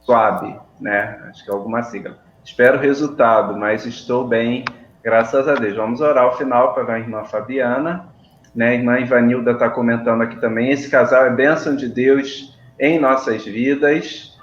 SWAB, né? Acho que é alguma sigla. Espero o resultado, mas estou bem, graças a Deus. Vamos orar ao final para a irmã Fabiana. Né? A irmã Ivanilda está comentando aqui também. Esse casal é bênção de Deus em nossas vidas,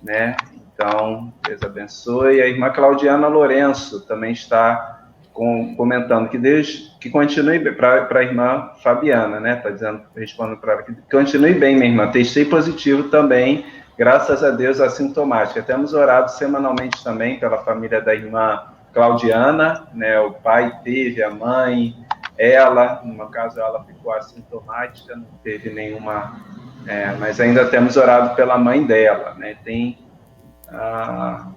né? Então, Deus abençoe. A irmã Claudiana Lourenço também está comentando que Deus que continue para a irmã Fabiana, né? Está dizendo, respondendo para ela que continue bem, minha irmã. Testei positivo também, graças a Deus, assintomática. Temos orado semanalmente também pela família da irmã Claudiana, né? O pai teve, a mãe, ela, no caso, ela ficou assintomática, não teve nenhuma, mas ainda temos orado pela mãe dela, né? Tem a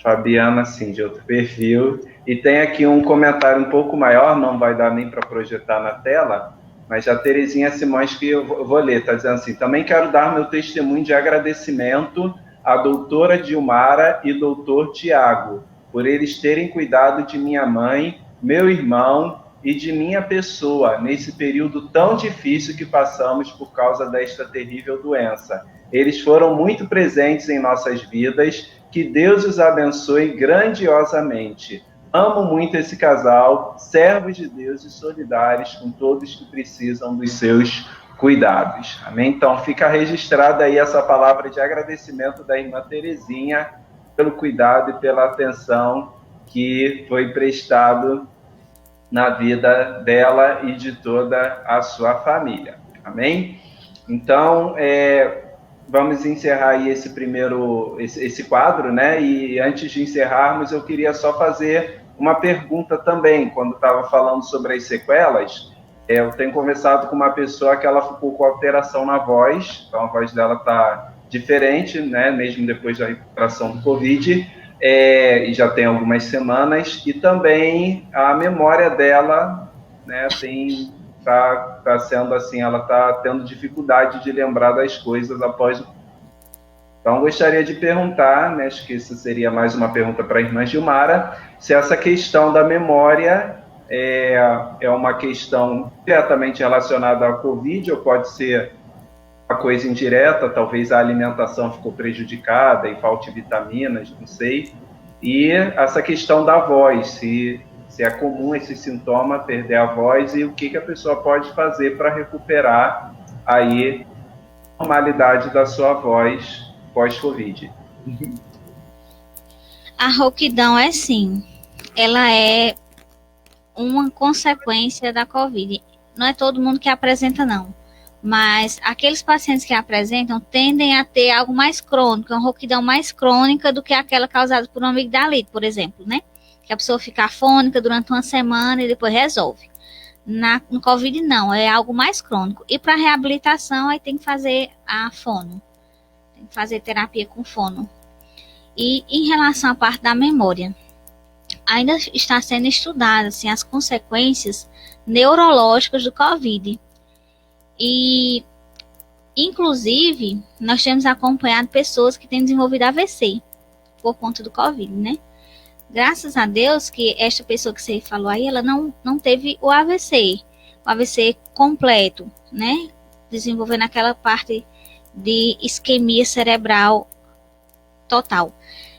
Fabiana, assim, de outro perfil, E tem aqui um comentário um pouco maior, não vai dar nem para projetar na tela, mas a Terezinha Simões, que eu vou ler, está dizendo assim: também quero dar meu testemunho de agradecimento à doutora Dilmara e doutor Tiago, por eles terem cuidado de minha mãe, meu irmão e de minha pessoa, nesse período tão difícil que passamos por causa desta terrível doença. Eles foram muito presentes em nossas vidas, que Deus os abençoe grandiosamente. Amo muito esse casal, servos de Deus e solidários com todos que precisam dos seus cuidados. Amém? Então, fica registrada aí essa palavra de agradecimento da irmã Terezinha pelo cuidado e pela atenção que foi prestado na vida dela e de toda a sua família. Amém? Então, vamos encerrar aí esse quadro, né? E antes de encerrarmos, eu queria só fazer uma pergunta também. Quando estava falando sobre as sequelas, eu tenho conversado com uma pessoa que ela ficou com alteração na voz, então a voz dela está diferente, né? Mesmo depois da recuperação do Covid, e já tem algumas semanas, e também a memória dela, né? Tá sendo assim, ela está tendo dificuldade de lembrar das coisas após o... Então, gostaria de perguntar, né, acho que isso seria mais uma pergunta para a irmã Gilmara, se essa questão da memória é uma questão diretamente relacionada à Covid, ou pode ser uma coisa indireta, talvez a alimentação ficou prejudicada e falte vitaminas, não sei. E essa questão da voz, se é comum esse sintoma, perder a voz, e o que a pessoa pode fazer para recuperar aí a normalidade da sua voz pós-Covid. A rouquidão ela é uma consequência da Covid. Não é todo mundo que apresenta, não. Mas aqueles pacientes que apresentam tendem a ter algo mais crônico, uma rouquidão mais crônica do que aquela causada por uma amigdalite, por exemplo, né? Que a pessoa fica afônica durante uma semana e depois resolve. No Covid, não, é algo mais crônico. E para reabilitação, aí tem que fazer a fono. Tem que fazer terapia com fono. E em relação à parte da memória, ainda está sendo estudada assim, as consequências neurológicas do Covid. E, inclusive, nós temos acompanhado pessoas que têm desenvolvido AVC por conta do Covid, né? Graças a Deus que esta pessoa que você falou aí, ela não teve o AVC completo, né? Desenvolvendo aquela parte de isquemia cerebral total.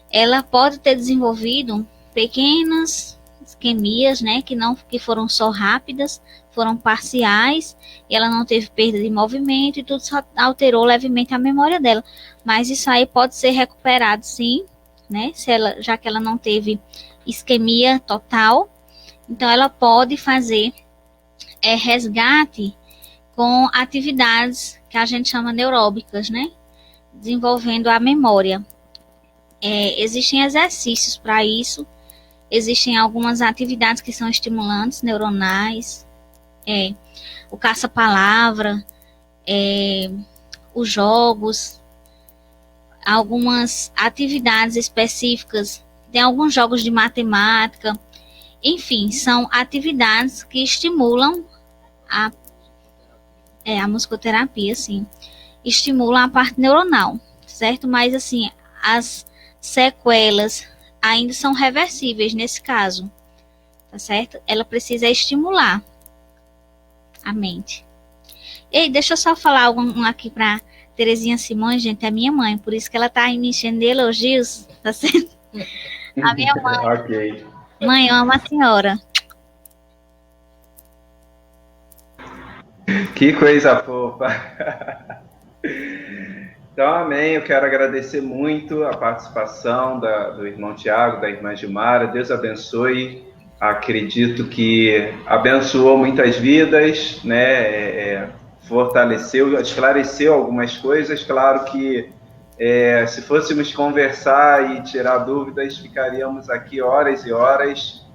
Ela pode ter desenvolvido pequenas isquemias, né? Que foram só rápidas, foram parciais, e ela não teve perda de movimento e tudo só alterou levemente a memória dela. Mas isso aí pode ser recuperado, sim, né? Já que ela não teve isquemia total, então ela pode fazer resgate com atividades que a gente chama neuróbicas, né? Desenvolvendo a memória. Existem exercícios para isso, existem algumas atividades que são estimulantes neuronais, o caça-palavra, os jogos, algumas atividades específicas, tem alguns jogos de matemática, enfim, são atividades que estimulam a musicoterapia, sim, estimulam a parte neuronal, certo? Mas, assim, as sequelas ainda são reversíveis nesse caso, tá certo? Ela precisa estimular a mente. Ei, deixa eu só falar um aqui para Terezinha Simões, gente, é minha mãe, por isso que ela tá me enchendo de elogios, tá certo? A minha mãe. Ok. Mãe, eu amo a senhora. Que coisa fofa. Então, amém. Eu quero agradecer muito a participação do irmão Tiago, da irmã Gilmara. Deus abençoe. Acredito que abençoou muitas vidas, né? Fortaleceu, esclareceu algumas coisas. Claro que se fôssemos conversar e tirar dúvidas, ficaríamos aqui horas e horas.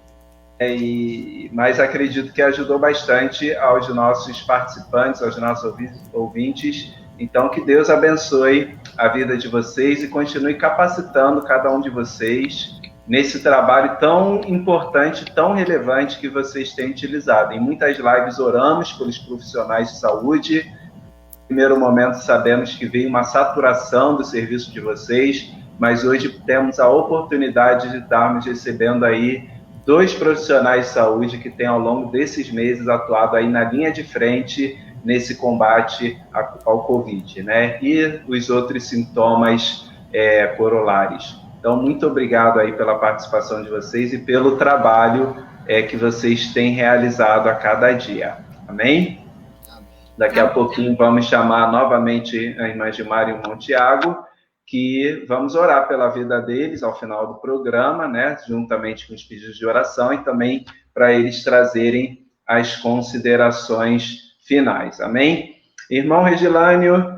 Mas acredito que ajudou bastante aos nossos participantes, aos nossos ouvintes. Então, que Deus abençoe a vida de vocês e continue capacitando cada um de vocês nesse trabalho tão importante, tão relevante que vocês têm utilizado. Em muitas lives oramos pelos profissionais de saúde. No primeiro momento sabemos que veio uma saturação do serviço de vocês, mas hoje temos a oportunidade de estarmos recebendo aí 2 profissionais de saúde que têm ao longo desses meses atuado aí na linha de frente nesse combate ao Covid, né? E os outros sintomas corolários. Então, muito obrigado aí pela participação de vocês e pelo trabalho que vocês têm realizado a cada dia. Amém? Daqui a pouquinho vamos chamar novamente a irmã Gilmar e o irmão Tiago, que vamos orar pela vida deles ao final do programa, né? Juntamente com os pedidos de oração e também para eles trazerem as considerações finais. Amém? Irmão Regilânio,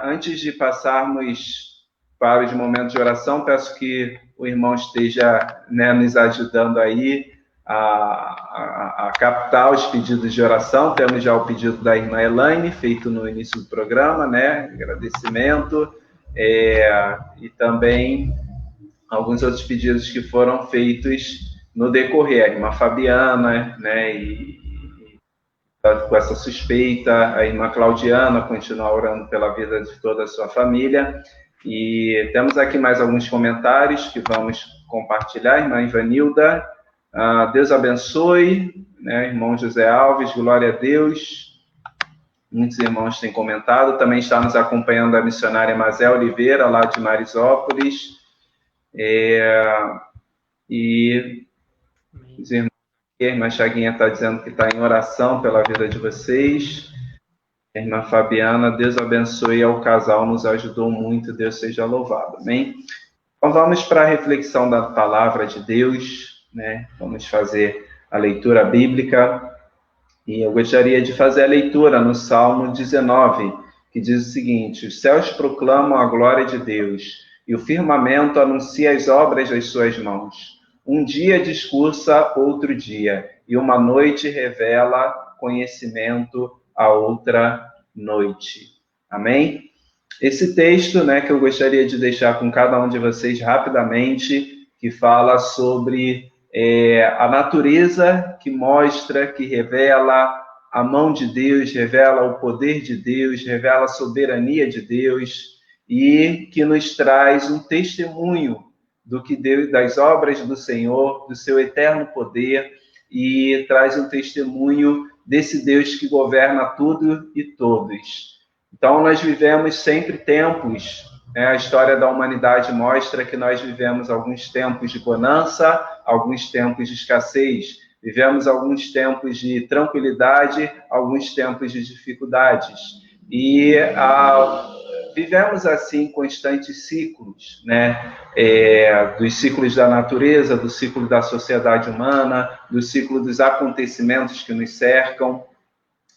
antes de passarmos para os momentos de oração, peço que o irmão esteja, né, nos ajudando aí a captar os pedidos de oração. Temos já o pedido da irmã Elaine, feito no início do programa, né? Agradecimento. E também alguns outros pedidos que foram feitos no decorrer. A irmã Fabiana, né? Com essa suspeita, a irmã Claudiana continua orando pela vida de toda a sua família. E temos aqui mais alguns comentários que vamos compartilhar. Irmã Ivanilda, Deus abençoe, né? Irmão José Alves, glória a Deus. Muitos irmãos têm comentado. Também está nos acompanhando a missionária Mazé Oliveira, lá de Marisópolis. E os irmãos, a irmã Chaguinha está dizendo que está em oração pela vida de vocês. A irmã Fabiana, Deus abençoe ao casal, nos ajudou muito, Deus seja louvado. Amém? Então vamos para a reflexão da palavra de Deus, né? Vamos fazer a leitura bíblica. E eu gostaria de fazer a leitura no Salmo 19, que diz o seguinte: os céus proclamam a glória de Deus, e o firmamento anuncia as obras das suas mãos. Um dia discursa outro dia, e uma noite revela conhecimento a outra noite. Amém? Esse texto, né, que eu gostaria de deixar com cada um de vocês rapidamente, que fala sobre a natureza que mostra, que revela a mão de Deus, revela o poder de Deus, revela a soberania de Deus e que nos traz um testemunho do que Deus, das obras do Senhor, do seu eterno poder, e traz um testemunho desse Deus que governa tudo e todos. Então, nós vivemos sempre tempos, né? A história da humanidade mostra que nós vivemos alguns tempos de bonança, alguns tempos de escassez, vivemos alguns tempos de tranquilidade, alguns tempos de dificuldades. E vivemos, assim, constantes ciclos, né? Dos ciclos da natureza, do ciclo da sociedade humana, do ciclo dos acontecimentos que nos cercam.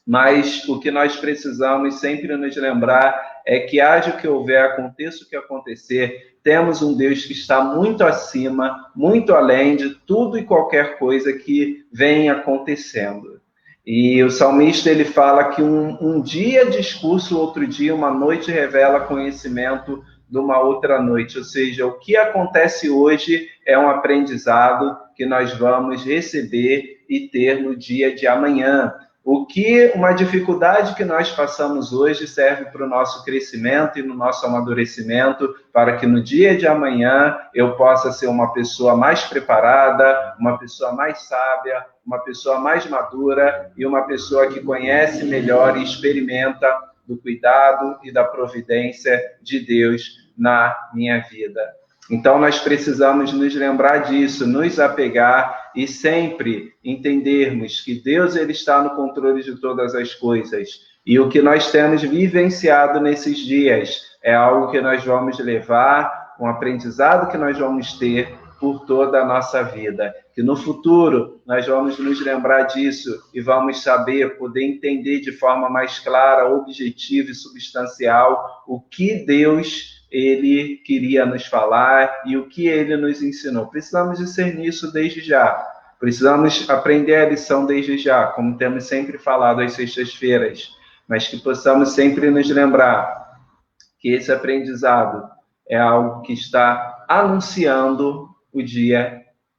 Mas o que nós precisamos sempre nos lembrar é que haja o que houver, aconteça o que acontecer, temos um Deus que está muito acima, muito além de tudo e qualquer coisa que vem acontecendo. E o salmista, ele fala que um dia discurso, outro dia, uma noite revela conhecimento de uma outra noite. Ou seja, o que acontece hoje é um aprendizado que nós vamos receber e ter no dia de amanhã. Uma dificuldade que nós passamos hoje serve para o nosso crescimento e no nosso amadurecimento, para que no dia de amanhã eu possa ser uma pessoa mais preparada, uma pessoa mais sábia, uma pessoa mais madura e uma pessoa que conhece melhor e experimenta do cuidado e da providência de Deus na minha vida. Então, nós precisamos nos lembrar disso, nos apegar e sempre entendermos que Deus, ele está no controle de todas as coisas. E o que nós temos vivenciado nesses dias é algo que nós vamos levar, um aprendizado que nós vamos ter por toda a nossa vida. Que no futuro nós vamos nos lembrar disso e vamos saber, poder entender de forma mais clara, objetiva e substancial o que Deus ele queria nos falar e o que ele nos ensinou. Precisamos discernir isso desde já. Precisamos aprender a lição desde já, como temos sempre falado às sextas-feiras, mas que possamos sempre nos lembrar que esse aprendizado é algo que está anunciando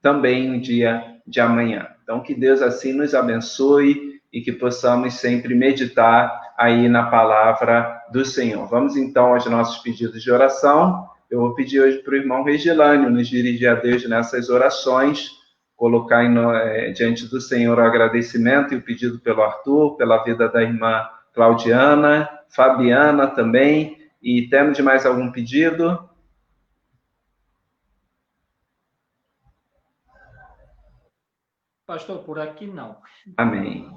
também o dia de amanhã. Então, que Deus assim nos abençoe e que possamos sempre meditar aí na palavra do Senhor. Vamos então aos nossos pedidos de oração. Eu vou pedir hoje para o irmão Regilânio nos dirigir a Deus nessas orações, colocar diante do Senhor o agradecimento e o pedido pelo Arthur, pela vida da irmã Claudiana, Fabiana também. E temos mais algum pedido? Pastor, por aqui não. Amém.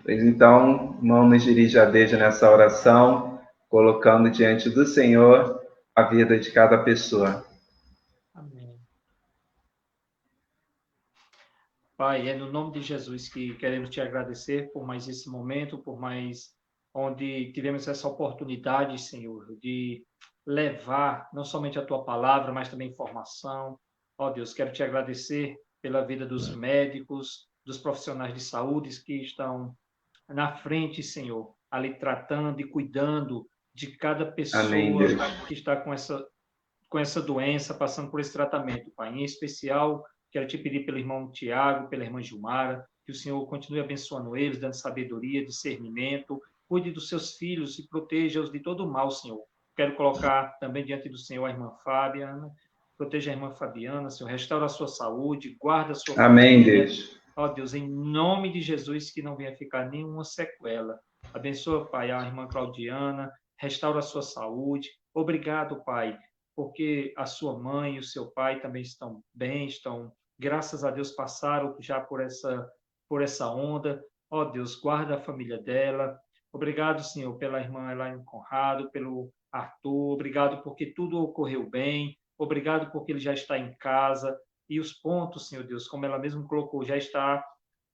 Pois então, vamos nos dirigir a Deus nessa oração, colocando diante do Senhor a vida de cada pessoa. Amém. Pai, é no nome de Jesus que queremos te agradecer por mais esse momento, por mais onde tivemos essa oportunidade, Senhor, de levar não somente a tua palavra, mas também informação. Ó Deus, quero te agradecer pela vida dos médicos, dos profissionais de saúde que estão na frente, Senhor, ali tratando e cuidando de cada pessoa Amém, Deus. que está com essa doença, passando por esse tratamento, Pai. Em especial, quero te pedir pelo irmão Tiago, pela irmã Gilmara, que o Senhor continue abençoando eles, dando sabedoria, discernimento, cuide dos seus filhos e proteja-os de todo o mal, Senhor. Quero colocar também diante do Senhor a irmã Fabiana, proteja a irmã Fabiana, Senhor, restaura a sua saúde, guarda a sua Amém, família. Deus. Ó Deus, em nome de Jesus, que não venha ficar nenhuma sequela. Abençoa, Pai, a irmã Claudiana, restaura a sua saúde. Obrigado, Pai, porque a sua mãe e o seu pai também estão bem, graças a Deus, passaram já por essa onda. Ó Deus, guarda a família dela. Obrigado, Senhor, pela irmã Elaine Conrado, pelo Arthur. Obrigado porque tudo ocorreu bem. Obrigado porque ele já está em casa. E os pontos, Senhor Deus, como ela mesma colocou, já está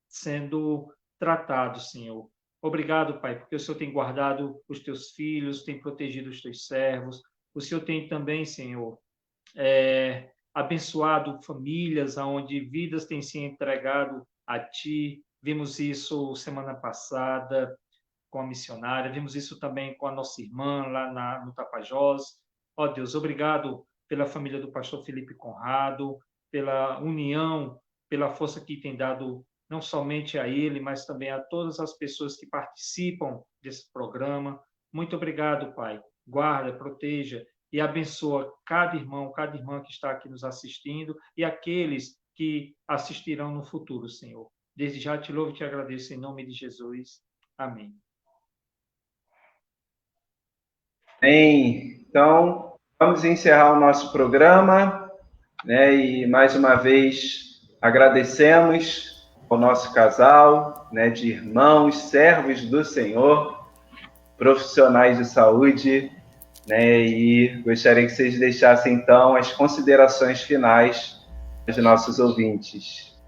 sendo tratado, Senhor. Obrigado, Pai, porque o Senhor tem guardado os teus filhos, tem protegido os teus servos. O Senhor tem também, Senhor, abençoado famílias onde vidas têm se entregado a Ti. Vimos isso semana passada com a missionária, vimos isso também com a nossa irmã lá no Tapajós. Ó Deus, obrigado pela família do pastor Felipe Conrado, pela união, pela força que tem dado não somente a ele, mas também a todas as pessoas que participam desse programa. Muito obrigado, Pai. Guarda, proteja e abençoa cada irmão, cada irmã que está aqui nos assistindo e aqueles que assistirão no futuro, Senhor. Desde já te louvo e te agradeço em nome de Jesus. Amém. Bem, então, vamos encerrar o nosso programa, né? E mais uma vez agradecemos ao nosso casal, né, de irmãos, servos do Senhor, profissionais de saúde, né? E gostaria que vocês deixassem então as considerações finais dos nossos ouvintes.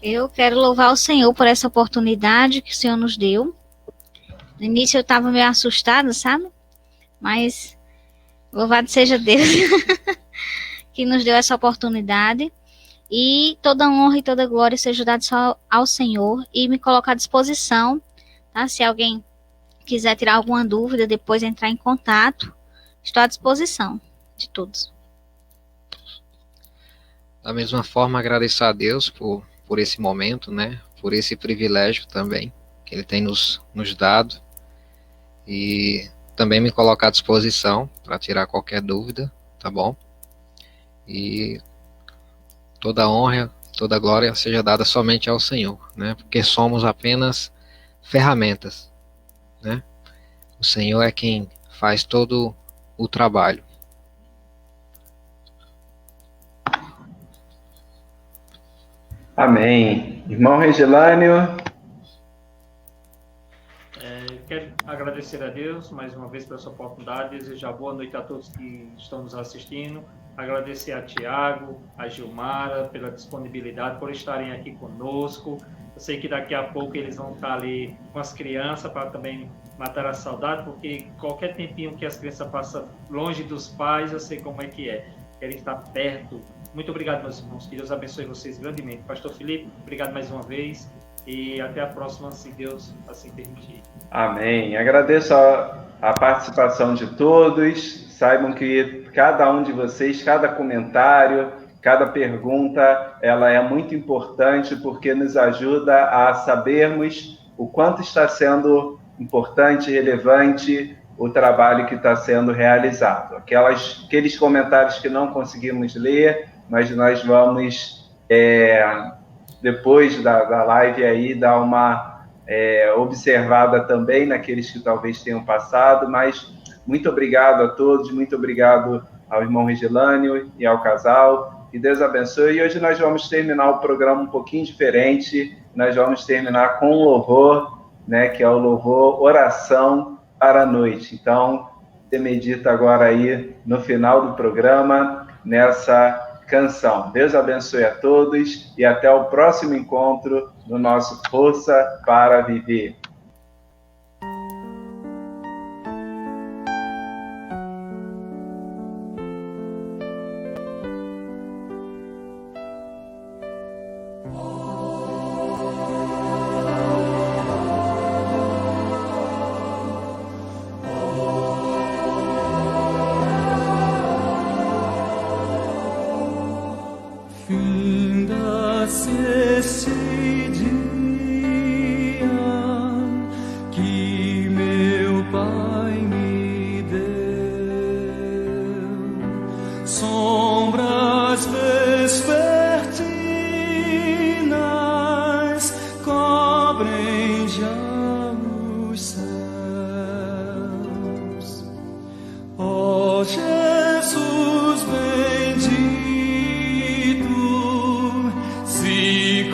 Eu quero louvar o Senhor por essa oportunidade que o Senhor nos deu. No início eu estava meio assustada, sabe? Mas louvado seja Deus que nos deu essa oportunidade. E toda honra e toda glória seja dada só ao Senhor. E me colocar à disposição, tá? Se alguém quiser tirar alguma dúvida, depois entrar em contato, estou à disposição de todos. Da mesma forma, agradecer a Deus por esse momento, né? Por esse privilégio também que Ele tem nos dado. E também me colocar à disposição para tirar qualquer dúvida, tá bom? E toda honra, toda glória seja dada somente ao Senhor, né? Porque somos apenas ferramentas, né? O Senhor é quem faz todo o trabalho. Amém. Irmão Regilânio. Quero agradecer a Deus mais uma vez pela sua oportunidade, desejar boa noite a todos que estão nos assistindo, agradecer a Tiago, a Gilmara pela disponibilidade, por estarem aqui conosco. Eu sei que daqui a pouco eles vão estar ali com as crianças para também matar a saudade, porque qualquer tempinho que as crianças passam longe dos pais, eu sei como é que é. Querem estar perto. Muito obrigado, meus irmãos. Que Deus abençoe vocês grandemente. Pastor Felipe, obrigado mais uma vez. E até a próxima, se Deus assim permitir. Amém. Agradeço a participação de todos. saibam que cada um de vocês, cada comentário, cada pergunta, ela é muito importante porque nos ajuda a sabermos o quanto está sendo importante, relevante o trabalho que está sendo realizado. Aqueles comentários que não conseguimos ler, mas nós vamos, depois da live aí, dar uma observada também naqueles que talvez tenham passado, mas muito obrigado a todos, muito obrigado ao irmão Regilânio e ao casal, que Deus abençoe. E hoje nós vamos terminar o programa um pouquinho diferente, nós vamos terminar com um louvor, né, que é o louvor Oração para a Noite. Então, você medita agora aí no final do programa, nessa canção. Deus abençoe a todos e até o próximo encontro no nosso Força para Viver. Finda-se esse dia que meu Pai me deu, sombras vespertinas cobrem já os céus. Ó Jesus bendito, se